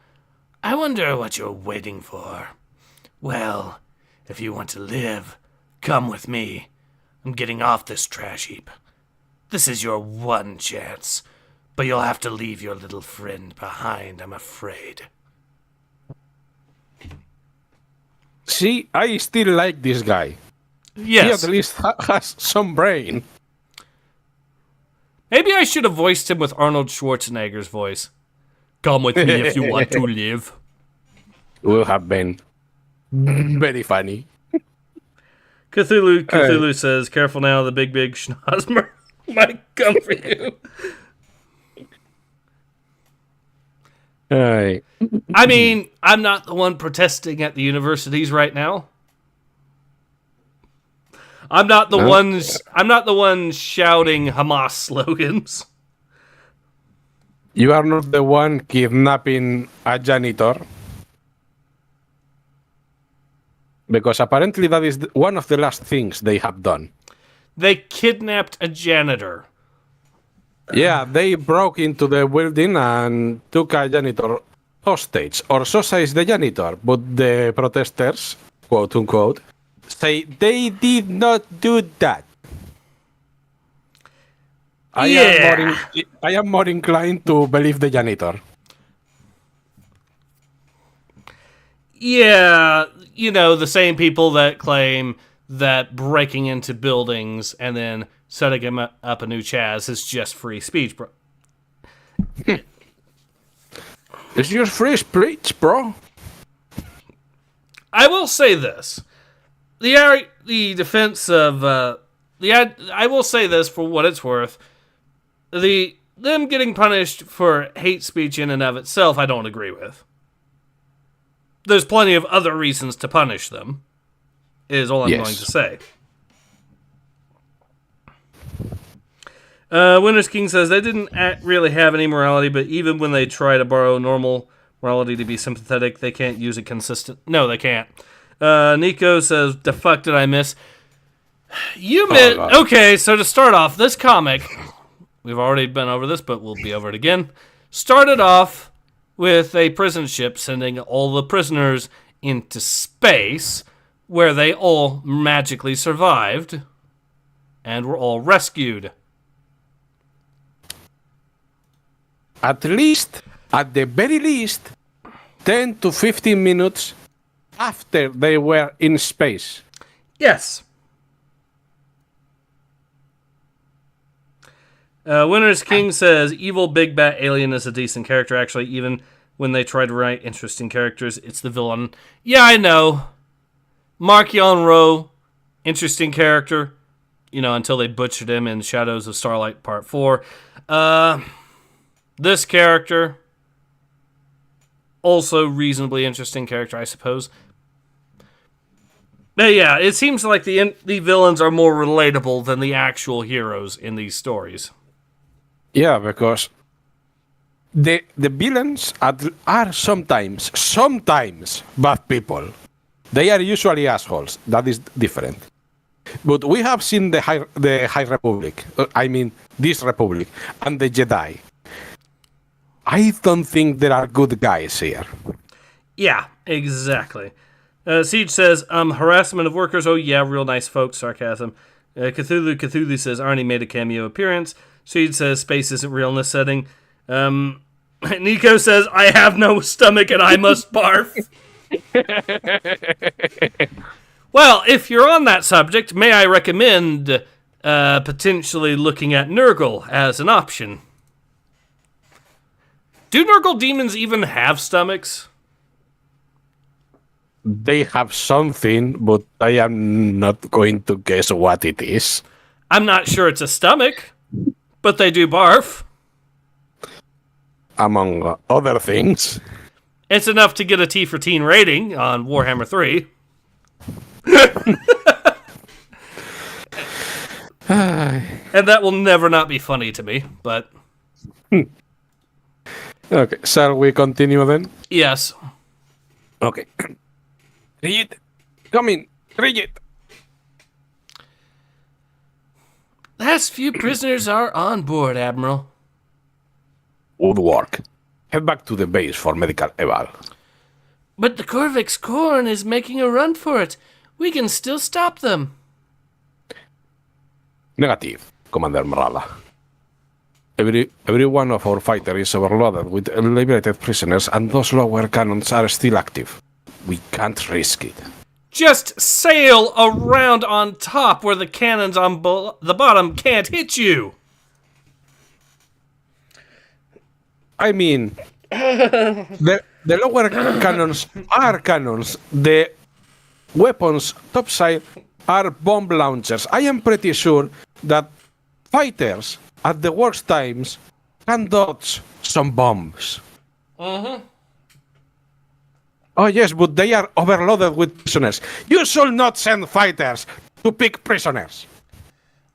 S1: I wonder what you're waiting for. Well, if you want to live, come with me. I'm getting off this trash heap. This is your one chance, but you'll have to leave your little friend behind, I'm afraid.
S2: See, I still like this guy.
S1: Yes.
S2: He at least has some brain.
S1: Maybe I should have voiced him with Arnold Schwarzenegger's voice. Come with me if you want to live.
S2: Will have been very funny.
S1: Cthulhu says, careful now, the big schnozmer might come for you.
S2: Aye.
S1: I mean, I'm not the one protesting at the universities right now. I'm not the one shouting Hamas slogans.
S2: You are not the one kidnapping a janitor. Because apparently that is one of the last things they have done.
S1: They kidnapped a janitor.
S2: Yeah, they broke into the building and took a janitor hostage. Or so says the janitor, but the protesters, quote unquote, say they did not do that. I am more inclined to believe the janitor.
S1: Yeah, the same people that claim that breaking into buildings and then setting them up a new Chaz is just free speech, bro.
S2: It's just free speech, bro.
S1: I will say this: the defense of I will say this for what it's worth: them getting punished for hate speech in and of itself, I don't agree with. There's plenty of other reasons to punish them, is all I'm going to say. Winter's King says they didn't really have any morality, but even when they try to borrow normal morality to be sympathetic, they can't use it consistent. No, they can't. Nico says, the fuck did I miss? Okay, so to start off, this comic, we've already been over this, but we'll be over it again, started off with a prison ship sending all the prisoners into space, where they all magically survived and were all rescued.
S2: At the very least, 10 to 15 minutes after they were in space.
S1: Yes. Winter's King says, evil big bat alien is a decent character. Actually, even when they try to write interesting characters, it's the villain. Yeah, I know. Mark Yonro, interesting character. Until they butchered him in Shadows of Starlight Part 4. This character, also reasonably interesting character, I suppose. But yeah, it seems like the villains are more relatable than the actual heroes in these stories.
S2: Yeah, because the villains are sometimes bad people. They are usually assholes. That is different. But we have seen the High Republic. I mean, this Republic and the Jedi. I don't think there are good guys here.
S1: Yeah, exactly. Siege says, harassment of workers. Oh yeah, real nice folks. Sarcasm. Cthulhu says, Arnie made a cameo appearance. Siege says, space isn't real in this setting. Nico says, I have no stomach and I must barf. Well, if you're on that subject, may I recommend potentially looking at Nurgle as an option. Do Nurgle demons even have stomachs?
S2: They have something, but I am not going to guess what it is.
S1: I'm not sure it's a stomach, but they do barf.
S2: Among other things.
S1: It's enough to get a T for teen rating on Warhammer 3. And that will never not be funny to me, but...
S2: Okay, shall we continue then?
S1: Yes.
S2: Okay. Read it. Come in. Read it.
S1: Last few prisoners are on board, Admiral.
S2: Good work. Head back to the base for medical eval.
S1: But the Corvix Korn is making a run for it. We can still stop them.
S2: Negative, Commander Marala. Every one of our fighters is overloaded with liberated prisoners, and those lower cannons are still active. We can't risk it.
S1: Just sail around on top where the cannons on the bottom can't hit you.
S2: I mean, the lower cannons are cannons. The weapons topside are bomb launchers. I am pretty sure that fighters at the worst times can dodge some bombs.
S1: Mm-hmm.
S2: Oh yes, but they are overloaded with prisoners. You should not send fighters to pick prisoners.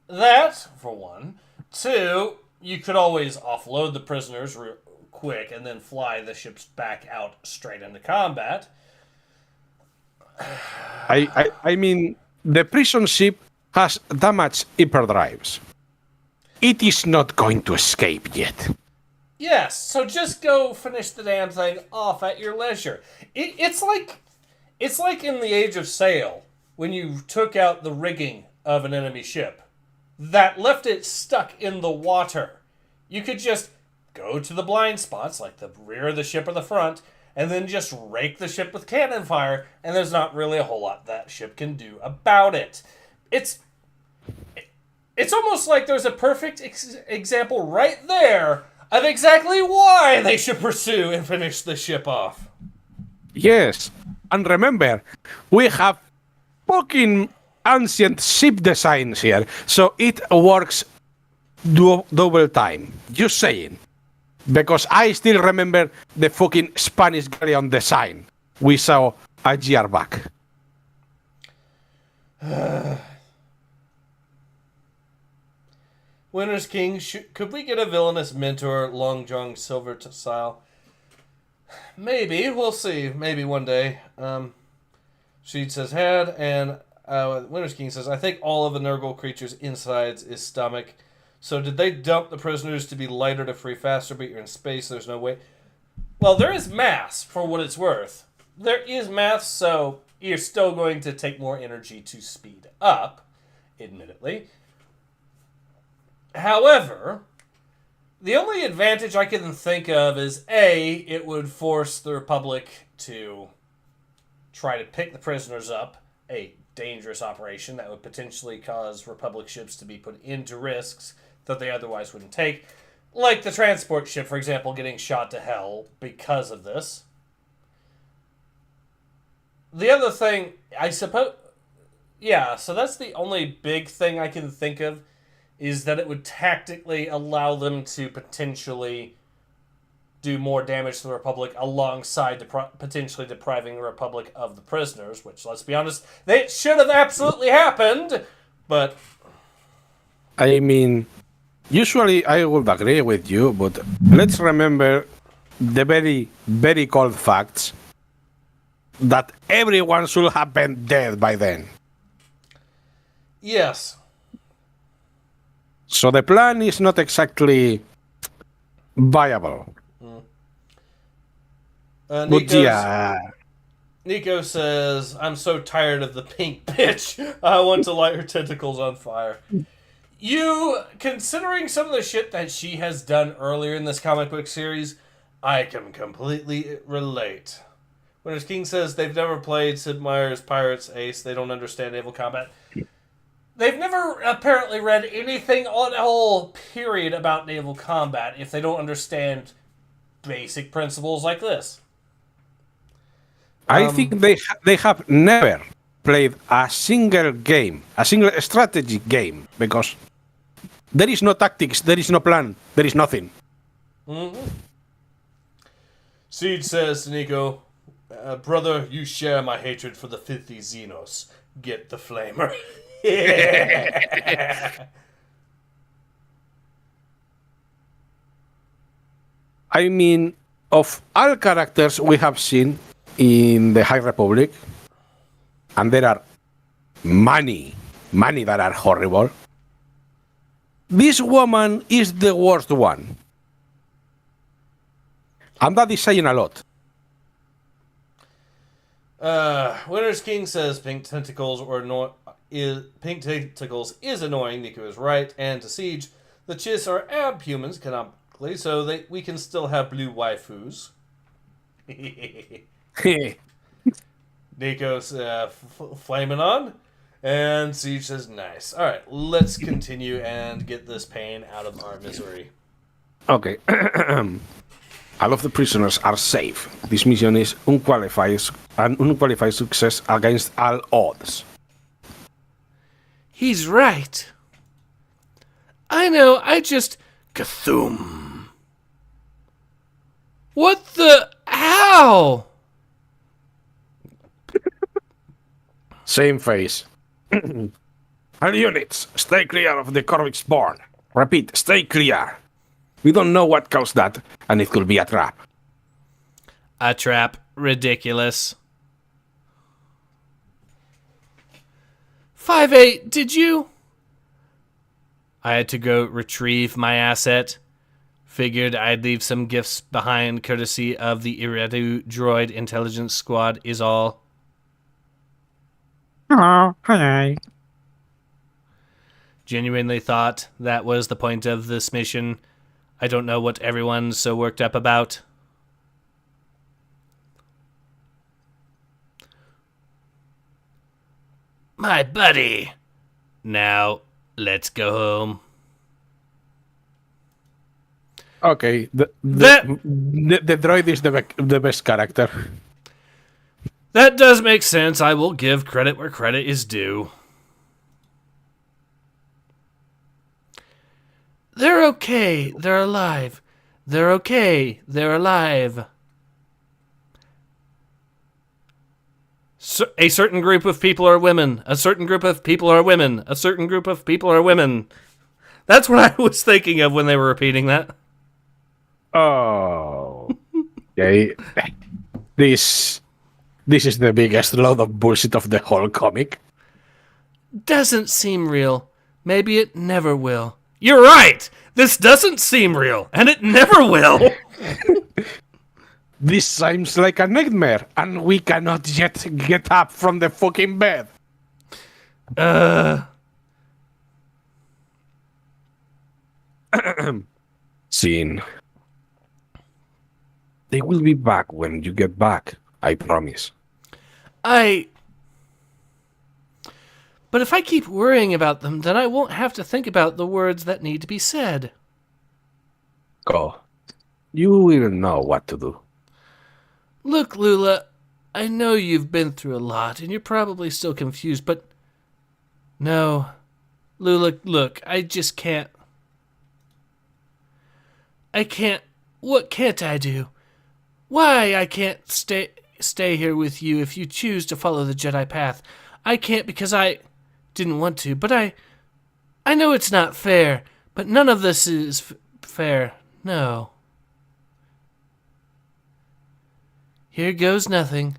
S1: That, for one. Two, you could always offload the prisoners real quick and then fly the ships back out straight into combat.
S2: I mean, the prison ship has damaged hyperdrives. It is not going to escape yet.
S1: Yes, so just go finish the damn thing off at your leisure. It's like in the Age of Sail, when you took out the rigging of an enemy ship that left it stuck in the water. You could just go to the blind spots, like the rear of the ship or the front, and then just rake the ship with cannon fire, and there's not really a whole lot that ship can do about it. It's almost like there's a perfect example right there of exactly why they should pursue and finish the ship off.
S2: Yes, and remember, we have fucking ancient ship designs here, so it works double time. Just saying. Because I still remember the fucking Spanish galleon design we saw a year back.
S1: Winter's King, could we get a villainous mentor, Long John Silver style? Maybe, we'll see. Maybe one day. Sheed says head, and Winter's King says, I think all of the Nurgle creatures' insides is stomach. So did they dump the prisoners to be lighter to free faster, but you're in space, there's no way? Well, there is mass, for what it's worth. There is mass, so you're still going to take more energy to speed up, admittedly. However, the only advantage I can think of is, A, it would force the Republic to try to pick the prisoners up, a dangerous operation that would potentially cause Republic ships to be put into risks that they otherwise wouldn't take, like the transport ship, for example, getting shot to hell because of this. The other thing, I suppose, yeah, so that's the only big thing I can think of, is that it would tactically allow them to potentially do more damage to the Republic alongside potentially depriving the Republic of the prisoners, which, let's be honest, they should have absolutely happened, but...
S2: I mean, usually I would agree with you, but let's remember the very, very cold facts that everyone should have been dead by then.
S1: Yes.
S2: So the plan is not exactly viable. But yeah.
S1: Nico says, I'm so tired of the pink bitch. I want to light her tentacles on fire. You, considering some of the shit that she has done earlier in this comic book series, I can completely relate. Winter's King says they've never played Sid Meier's Pirates Ace. They don't understand naval combat. They've never apparently read anything on a whole period about naval combat if they don't understand basic principles like this.
S2: I think they have never played a single game, a single strategy game, because there is no tactics, there is no plan, there is nothing.
S1: Mm-hmm. Siege says to Nico, brother, you share my hatred for the filthy Xenos. Get the flamer.
S2: I mean, of all characters we have seen in the High Republic, and there are many that are horrible, this woman is the worst one. And that is saying a lot.
S1: Winter's King says pink tentacles is annoying. Nico is right. And to Siege, the Chiss are ab-humans canonically, so we can still have blue waifus. Nico's flaming on, and Siege says nice. All right, let's continue and get this pain out of our misery.
S2: Okay. All of the prisoners are safe. This mission is unqualified success against all odds.
S1: He's right. I know, I just... Cthulhu. What the... How?
S2: Same face. All units, stay clear of the Corvix Born. Repeat, stay clear. We don't know what caused that, and it could be a trap.
S1: A trap. Ridiculous. 5-8, did you? I had to go retrieve my asset. Figured I'd leave some gifts behind courtesy of the Iridu droid intelligence squad is all.
S3: Hello, hi.
S1: Genuinely thought that was the point of this mission. I don't know what everyone's so worked up about. My buddy. Now, let's go home.
S2: Okay, the droid is the best character.
S1: That does make sense. I will give credit where credit is due. They're okay. They're alive. They're okay. They're alive. A certain group of people are women. A certain group of people are women. A certain group of people are women. That's what I was thinking of when they were repeating that.
S2: Oh. Okay. This is the biggest load of bullshit of the whole comic.
S1: Doesn't seem real. Maybe it never will. You're right! This doesn't seem real, and it never will!
S2: This seems like a nightmare, and we cannot yet get up from the fucking bed. Scene. They will be back when you get back, I promise.
S1: But if I keep worrying about them, then I won't have to think about the words that need to be said.
S2: Go. You will know what to do.
S1: Look, Lula, I know you've been through a lot, and you're probably still confused, but... No. Lula, look, I just can't... What can't I do? Why I can't stay here with you if you choose to follow the Jedi path? I can't because I didn't want to, but I know it's not fair, but none of this is fair. No. Here goes nothing.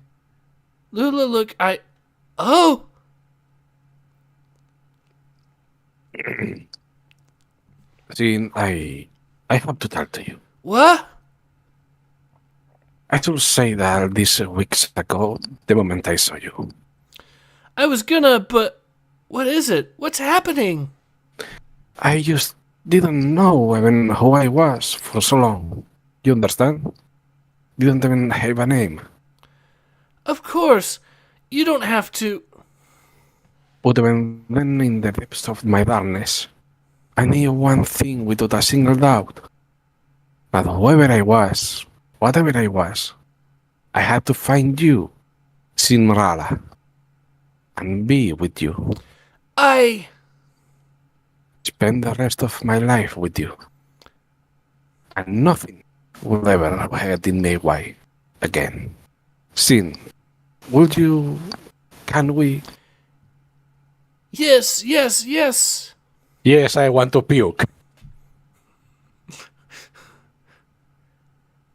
S1: Lula, look, Oh!
S2: See, I have to tell to you.
S1: What?
S2: I should say that this weeks ago, the moment I saw you.
S1: I was gonna, but what is it? What's happening?
S2: I just didn't know even who I was for so long. You understand? Didn't even have a name.
S1: Of course. You don't have to...
S2: But even then, in the depths of my darkness, I knew one thing without a single doubt. That whoever I was, whatever I was, I had to find you, Sinrala, and be with you. Spend the rest of my life with you. And nothing will ever get in my way again. Sin, would you... Can we...
S1: Yes, yes, yes.
S2: Yes, I want to puke.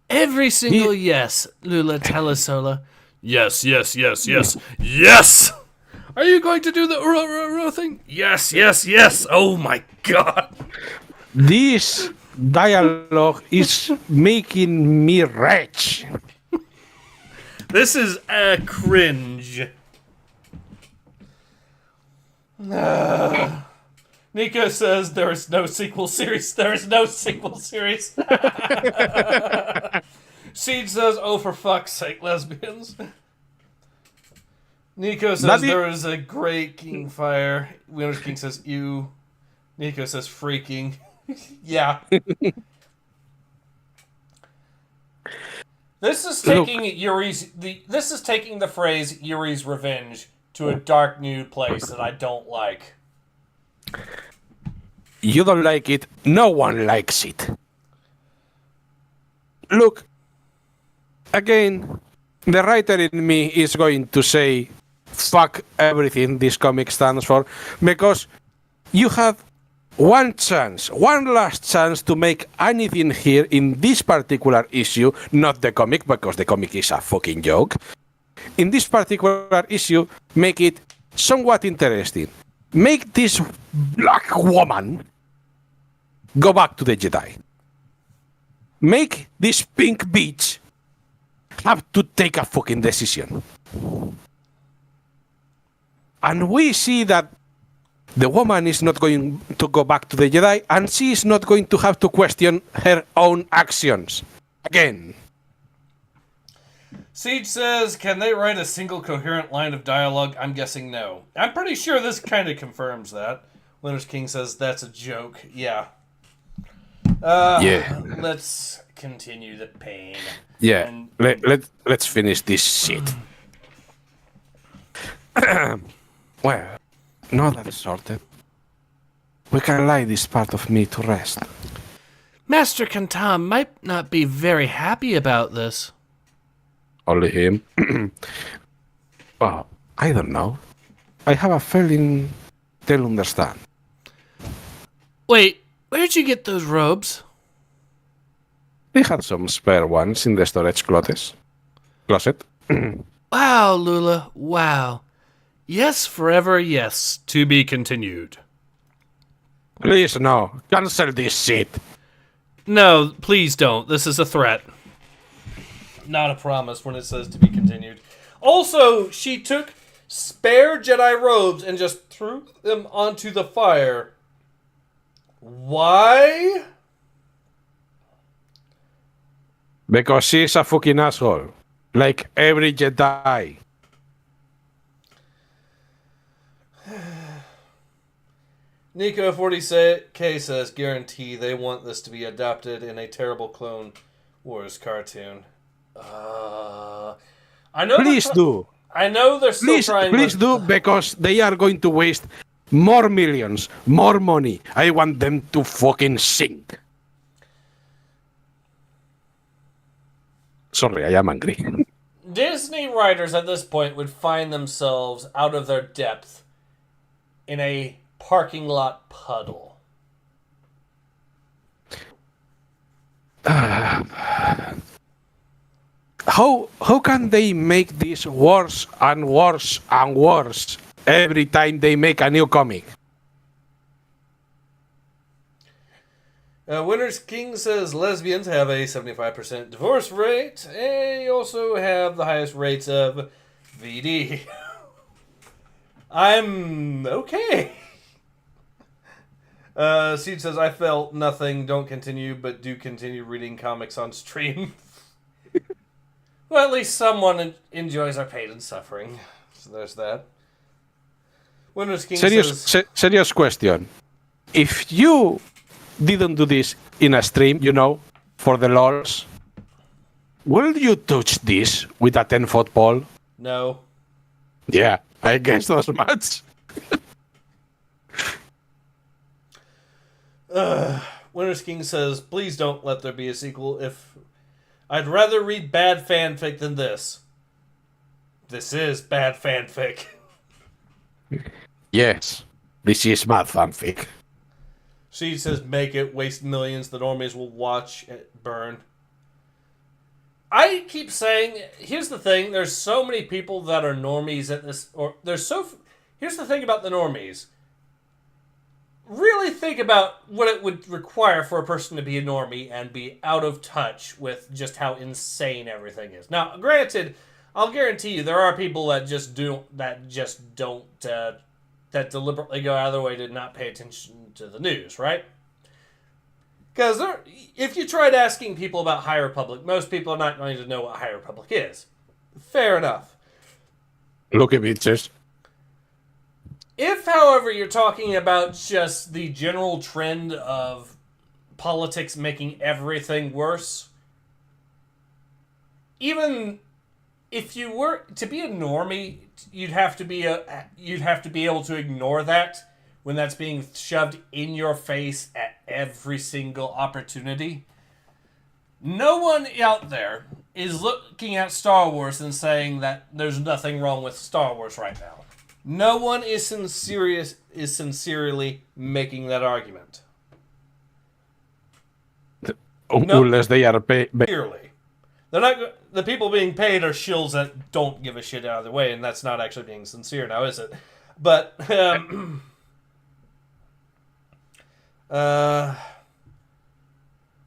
S1: Every single yes, Lula Telesola. Yes, yes, yes, yes, yes! Are you going to do the uro thing? Yes, yes, yes! Oh my god!
S2: This dialogue is making me rage.
S1: This is a cringe. Nico says there is no sequel series. There is no sequel series. Siege says, oh, for fuck's sake, lesbians. Nico says there is a great King Fire. Winter's King says, ew. Nico says, freaking. Yeah. This is taking This is taking the phrase Yuri's revenge to a dark new place that I don't like.
S2: You don't like it. No one likes it. Look, again, the writer in me is going to say, fuck everything this comic stands for, because you have one last chance to make anything here in this particular issue, not the comic, because the comic is a fucking joke. In this particular issue, make it somewhat interesting. Make this black woman go back to the Jedi. Make this pink bitch have to take a fucking decision. And we see that the woman is not going to go back to the Jedi, and she is not going to have to question her own actions again.
S1: Siege says, can they write a single coherent line of dialogue? I'm guessing no. I'm pretty sure this kind of confirms that. Winter's King says, that's a joke. Yeah.
S2: Yeah.
S1: Let's continue the pain.
S2: Yeah.
S1: And
S2: Let's finish this shit. Well, now that it's sorted, we can lay this part of me to rest.
S1: Master Kantam might not be very happy about this.
S2: Only him. Well, I don't know. I have a feeling they'll understand.
S1: Wait, where'd you get those robes?
S2: They had some spare ones in the storage closet.
S1: Wow, Lula, wow. Yes, forever, yes. To be continued.
S2: Please, no. Cancel this shit.
S1: No, please don't. This is a threat. Not a promise when it says to be continued. Also, she took spare Jedi robes and just threw them onto the fire. Why?
S2: Because she's a fucking asshole. Like every Jedi.
S1: Nico 40K says, guarantee they want this to be adapted in a terrible Clone Wars cartoon. I know.
S2: Please do.
S1: I know they're still trying.
S2: Please do, because they are going to waste more millions, more money. I want them to fucking sink. Sorry, I am angry.
S1: Disney writers at this point would find themselves out of their depth in a parking lot puddle.
S2: How can they make this worse and worse and worse every time they make a new comic?
S1: Winter's King says lesbians have a 75% divorce rate. They also have the highest rates of VD. I'm okay. Seed says, I felt nothing, don't continue, but do continue reading comics on stream. Well, at least someone enjoys our pain and suffering. So there's that. Winter's King says...
S2: Serious question. If you didn't do this in a stream, for the lols, will you touch this with a 10-foot pole?
S1: No.
S2: Yeah, I guess as much.
S1: Winter's King says, please don't let there be a sequel. I'd rather read bad fanfic than this. This is bad fanfic.
S2: Yes, this is bad fanfic.
S1: She says, make it, waste millions, the normies will watch it burn. I keep saying, here's the thing, there's so many people that are normies at this, here's the thing about the normies. Really think about what it would require for a person to be a normie and be out of touch with just how insane everything is. Now, granted, I'll guarantee you there are people that that deliberately go out of their way to not pay attention to the news, right? Because if you tried asking people about High Republic, most people are not going to know what High Republic is. Fair enough.
S2: Look at bitches.
S1: If, however, you're talking about just the general trend of politics making everything worse, even if you were to be a normie, you'd have to be able to ignore that when that's being shoved in your face at every single opportunity. No one out there is looking at Star Wars and saying that there's nothing wrong with Star Wars right now. No one is sincerely making that argument.
S2: Unless they are paid.
S1: Sincerely. They're not. The people being paid are shills that don't give a shit out of the way, and that's not actually being sincere now, is it? But,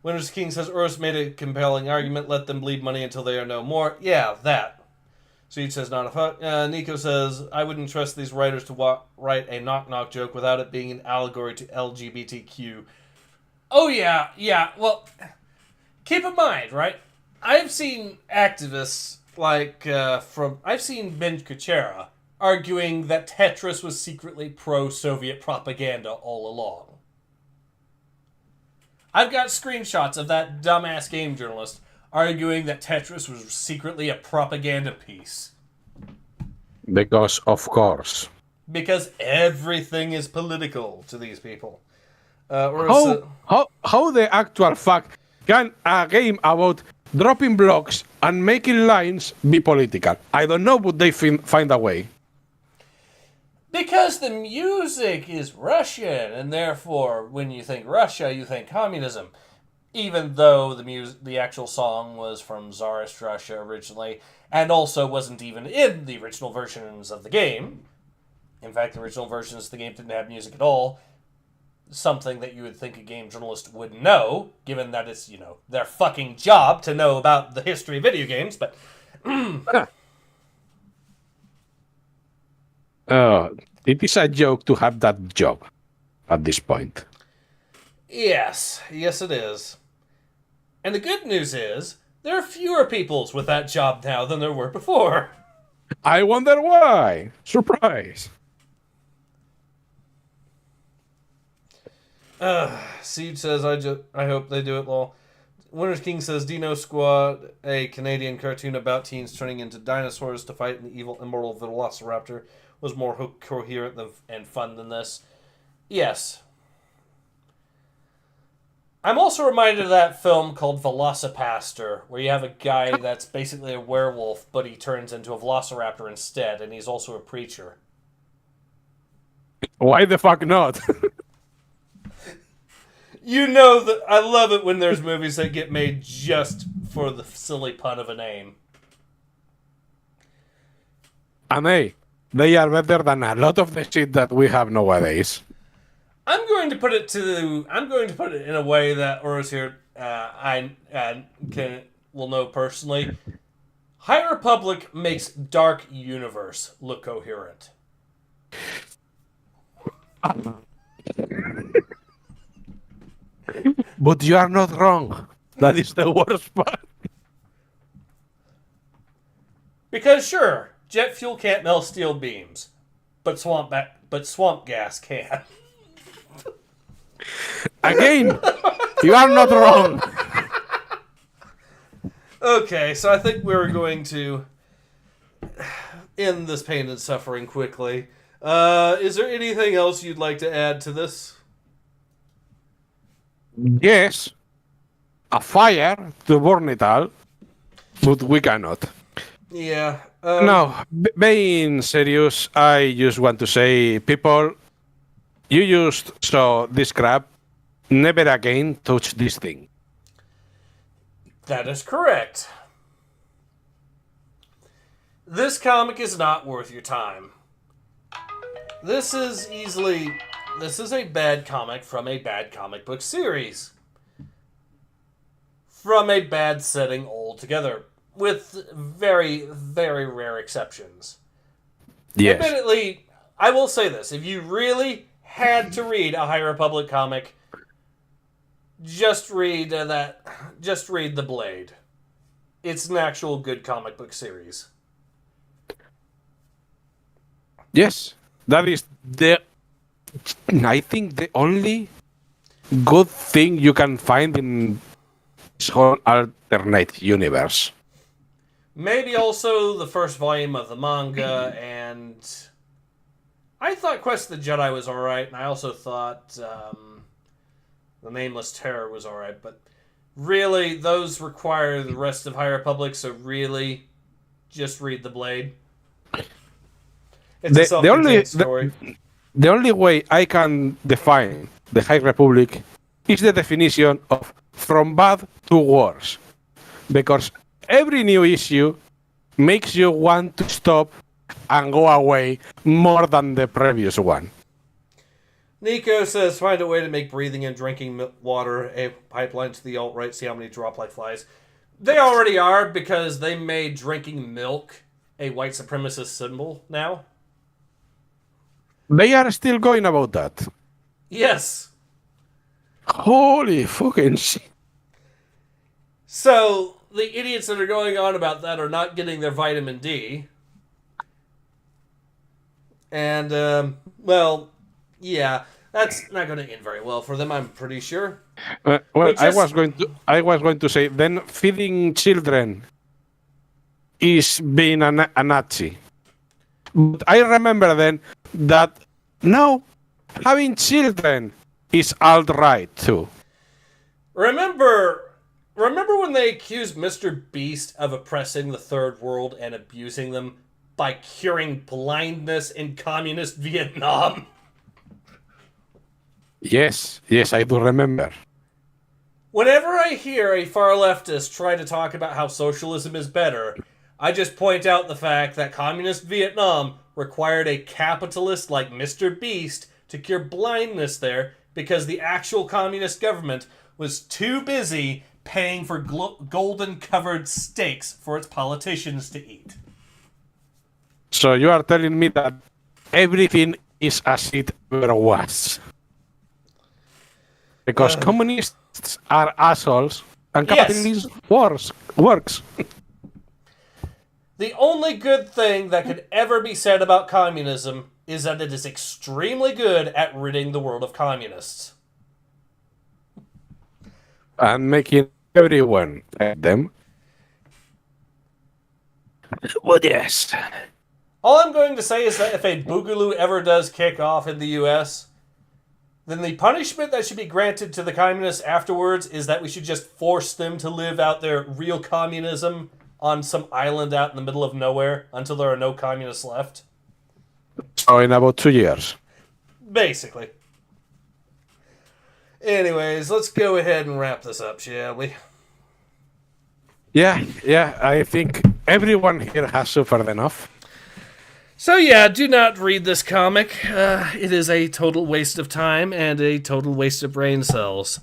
S1: Winter's King says, Urus made a compelling argument, let them bleed money until they are no more. Yeah, that. Seed says, not a fuck. Nico says, I wouldn't trust these writers to write a knock-knock joke without it being an allegory to LGBTQ. Oh, yeah. Well, keep in mind, right? I've seen activists I've seen Ben Kuchera arguing that Tetris was secretly pro-Soviet propaganda all along. I've got screenshots of that dumbass game journalist arguing that Tetris was secretly a propaganda piece.
S2: Because, of course.
S1: Because everything is political to these people.
S2: How the actual fuck can a game about dropping blocks and making lines be political? I don't know, but they find a way.
S1: Because the music is Russian, and therefore, when you think Russia, you think communism. Even though the actual song was from Tsarist Russia originally, and also wasn't even in the original versions of the game. In fact, the original versions of the game didn't have music at all. Something that you would think a game journalist would know, given that it's, their fucking job to know about the history of video games, but...
S2: It is a joke to have that job at this point.
S1: Yes it is. And the good news is, there are fewer people with that job now than there were before.
S2: I wonder why. Surprise.
S1: Siege says, I hope they do it, lol. Winter's King says, Dino Squad, a Canadian cartoon about teens turning into dinosaurs to fight an evil, immortal velociraptor, was more coherent and fun than this. Yes. I'm also reminded of that film called Velocipaster, where you have a guy that's basically a werewolf, but he turns into a velociraptor instead, and he's also a preacher.
S2: Why the fuck not?
S1: You know that I love it when there's movies that get made just for the silly pun of a name.
S2: And hey, they are better than a lot of the shit that we have nowadays.
S1: I'm going to put it in a way that Oros here will know personally. High Republic makes Dark Universe look coherent.
S2: But you are not wrong. That is the worst part.
S1: Because sure, jet fuel can't melt steel beams, but swamp gas can.
S2: Again, you are not wrong.
S1: Okay, so I think we're going to end this pain and suffering quickly. Is there anything else you'd like to add to this?
S2: Yes, a fire to burn it all, but we cannot.
S1: Yeah.
S2: No, being serious, I just want to say, people, you just saw this crap. Never again touch this thing.
S1: That is correct. This comic is not worth your time. This is a bad comic from a bad comic book series. From a bad setting altogether. With very, very rare exceptions.
S2: Yes.
S1: Admittedly, I will say this. If you really had to read a High Republic comic, just read The Blade. It's an actual good comic book series.
S2: Yes. That is I think the only good thing you can find in this whole alternate universe.
S1: Maybe also the first volume of the manga, and I thought Quest of the Jedi was alright, and I also thought The Nameless Terror was alright, but really, those require the rest of High Republic, so really, just read The Blade. It's a self-contained story.
S2: The only way I can define the High Republic is the definition of from bad to worse. Because every new issue makes you want to stop and go away more than the previous one.
S1: Nico says, find a way to make breathing and drinking water a pipeline to the alt-right, see how many drop like flies. They already are, because they made drinking milk a white supremacist symbol now.
S2: They are still going about that.
S1: Yes.
S2: Holy fucking shit.
S1: So, the idiots that are going on about that are not getting their vitamin D. And, well, yeah, that's not going to end very well for them, I'm pretty sure.
S2: Well, I was going to say, then feeding children is being a Nazi. But I remember then that no, having children is all right too.
S1: Remember when they accused Mr. Beast of oppressing the third world and abusing them by curing blindness in communist Vietnam?
S2: Yes, I do remember.
S1: Whenever I hear a far leftist try to talk about how socialism is better, I just point out the fact that communist Vietnam required a capitalist like Mr. Beast to cure blindness there because the actual communist government was too busy paying for golden-covered steaks for its politicians to eat.
S2: So you are telling me that everything is as it ever was. Because communists are assholes and capitalism works.
S1: The only good thing that could ever be said about communism is that it is extremely good at ridding the world of communists.
S2: And making everyone hate them. Well, yes.
S1: All I'm going to say is that if a boogaloo ever does kick off in the U.S., then the punishment that should be granted to the communists afterwards is that we should just force them to live out their real communism on some island out in the middle of nowhere until there are no communists left.
S2: So in about 2 years.
S1: Basically. Anyways, let's go ahead and wrap this up, shall we?
S2: Yeah, I think everyone here has suffered enough.
S1: So yeah, do not read this comic. It is a total waste of time and a total waste of brain cells.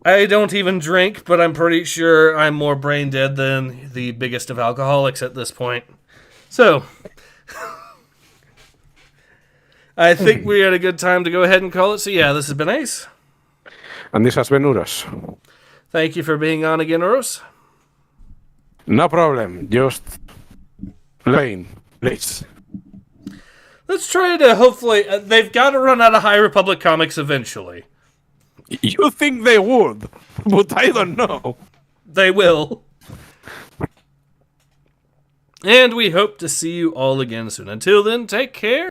S1: I don't even drink, but I'm pretty sure I'm more brain dead than the biggest of alcoholics at this point. So, I think we had a good time to go ahead and call it. So yeah, this has been Ace.
S2: And this has been Uros.
S1: Thank you for being on again, Uros.
S2: No problem, just plain, please.
S1: Let's try to hopefully... they've got to run out of High Republic comics eventually.
S2: You think they would, but I don't know.
S1: They will. And we hope to see you all again soon. Until then, take care.